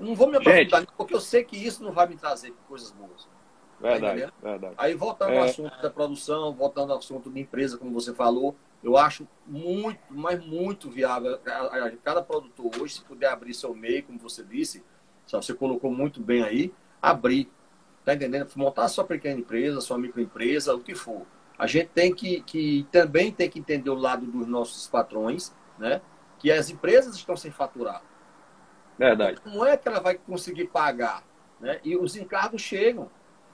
Eu não vou me aprofundar, porque eu sei que isso não vai me trazer coisas boas. Tá Verdade, entendendo? verdade. Aí, voltando ao assunto da produção, voltando ao assunto de empresa, como você falou, eu acho muito, mas muito viável. Cada produtor hoje, se puder abrir seu MEI, como você disse, você colocou muito bem aí, abrir. Tá entendendo? Montar a sua pequena empresa, sua microempresa, o que for. A gente também tem que entender o lado dos nossos patrões, né? Que as empresas estão sem faturar. Verdade. Então, não é que ela vai conseguir pagar, né? E os encargos chegam.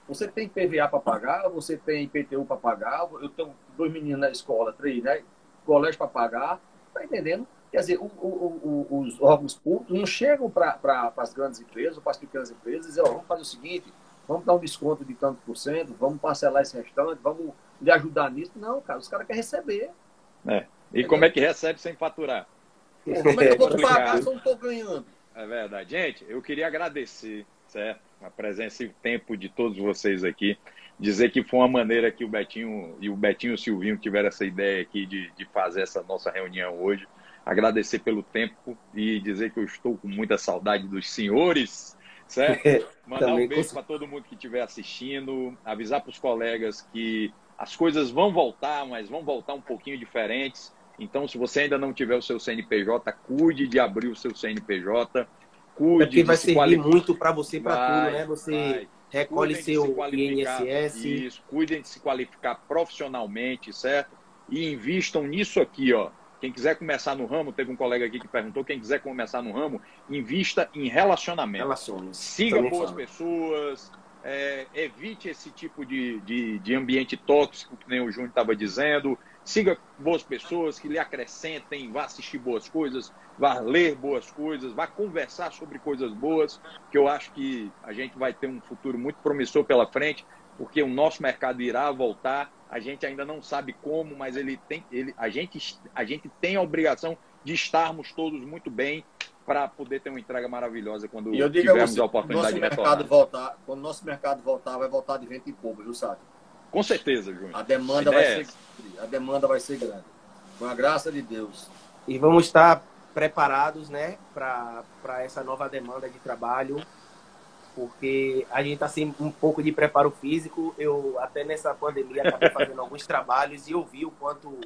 Você tem PVA para pagar, você tem IPTU para pagar. Eu tenho 2 meninos na escola, 3, né? Colégio para pagar. Tá entendendo? Quer dizer, os órgãos públicos não chegam para as grandes empresas ou para as pequenas empresas e dizem, vamos fazer o seguinte, vamos dar um desconto de tanto por cento, vamos parcelar esse restante, vamos lhe ajudar nisso. Não, cara, os caras querem receber. E como é que recebe sem faturar? Pô, como é que eu vou te pagar se eu não estou ganhando? É verdade. Gente, eu queria agradecer, certo? A presença e o tempo de todos vocês aqui. Dizer que foi uma maneira que o Betinho e o Silvinho tiveram essa ideia aqui de fazer essa nossa reunião hoje. Agradecer pelo tempo e dizer que eu estou com muita saudade dos senhores, certo? Mandar um beijo para todo mundo que estiver assistindo, avisar para os colegas que as coisas vão voltar, mas vão voltar um pouquinho diferentes. Então, se você ainda não tiver o seu CNPJ, cuide de abrir o seu CNPJ, cuide porque vai de se servir qualificar. muito para você, para tudo, né? Você recolhe Cuidem seu de se qualificar, INSS. isso, cuidem de se qualificar profissionalmente, certo? E invistam nisso aqui, ó. Quem quiser começar no ramo, teve um colega aqui que perguntou, quem quiser começar no ramo, invista em relacionamento. Relações. Siga Também boas falo. pessoas, evite esse tipo de ambiente tóxico, que nem o Júnior estava dizendo. Siga boas pessoas que lhe acrescentem, vá assistir boas coisas, vá ler boas coisas, vá conversar sobre coisas boas, que eu acho que a gente vai ter um futuro muito promissor pela frente, porque o nosso mercado irá voltar. A gente ainda não sabe como, mas a gente tem a obrigação de estarmos todos muito bem para poder ter uma entrega maravilhosa quando tivermos a oportunidade de retornar. Quando o nosso mercado voltar, vai voltar de vento em polpa, viu, Sátio? Com certeza, Júnior. A demanda vai ser grande. Com a graça de Deus. E vamos estar preparados, né, para essa nova demanda de trabalho, porque a gente está sem um pouco de preparo físico. Eu, até nessa pandemia, acabei fazendo alguns trabalhos e eu vi o quanto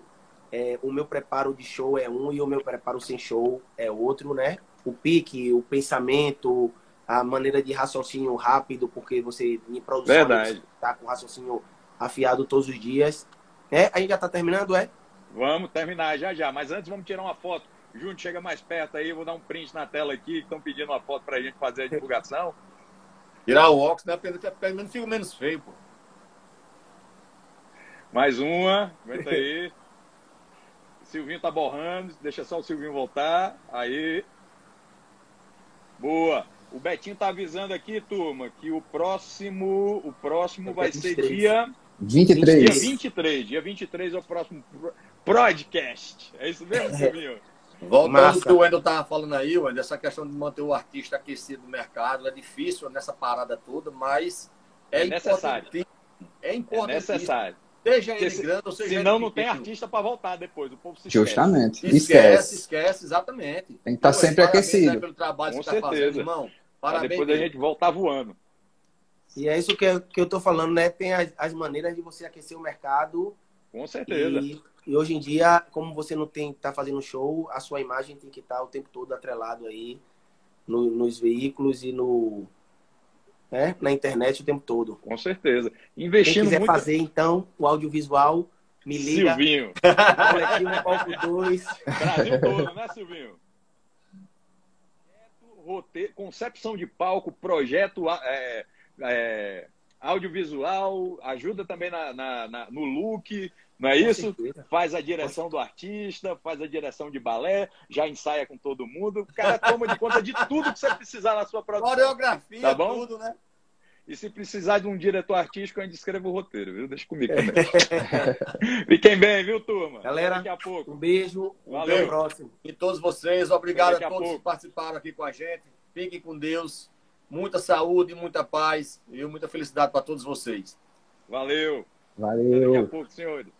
o meu preparo de show é um e o meu preparo sem show é outro, né? O pique, o pensamento, a maneira de raciocínio rápido, porque você, em produção, você está com raciocínio afiado todos os dias. A gente já está terminando, Vamos terminar já. Mas antes vamos tirar uma foto. Júnior, chega mais perto aí, eu vou dar um print na tela aqui, que estão pedindo uma foto para a gente fazer a divulgação. Tirar o óculos, né? Pelo menos fica menos feio, pô. Mais uma, aguenta aí. O Silvinho tá borrando, deixa só o Silvinho voltar. Aí. Boa. O Betinho tá avisando aqui, turma, que o próximo vai ser dia 23. Dia 23 é o próximo podcast. É isso mesmo, Silvinho? Voltando ao que o Wendel estava falando aí, Wendel, essa questão de manter o artista aquecido no mercado é difícil nessa parada toda, mas é necessário. É importante. É necessário. Seja ele grande ou seja ele senão não tem artista para voltar depois. O povo se esquece. Justamente. Esquece, exatamente. Tem que estar sempre aquecido. Né, pelo trabalho com que você está fazendo, irmão. Parabéns. Depois a gente voltar voando. E é isso que eu estou falando, né? Tem as maneiras de você aquecer o mercado. Com certeza. E hoje em dia, como você não está fazendo show, a sua imagem tem que estar o tempo todo atrelado aí nos veículos e na internet o tempo todo. Com certeza. Investindo. Quem quiser fazer, então, o audiovisual, me liga. Silvinho. Coletivo Palco 2. Brasil todo, né, Silvinho? Roteiro, concepção de palco, projeto audiovisual, ajuda também no look, não é isso? Certeza. Faz a direção do artista, faz a direção de balé, já ensaia com todo mundo. O cara toma de conta de tudo que você precisar na sua produção. Coreografia, tá bom? tudo, né? E se precisar de um diretor artístico, a gente escreve o roteiro, viu? Deixa comigo também. Fiquem bem, viu, turma? Galera, daqui a pouco. Um beijo. Valeu. Até o próximo. E todos vocês, obrigado a todos pouco. que participaram aqui com a gente. Fiquem com Deus. Muita saúde, muita paz e muita felicidade para todos vocês. Valeu. Valeu. Até daqui a pouco, senhores.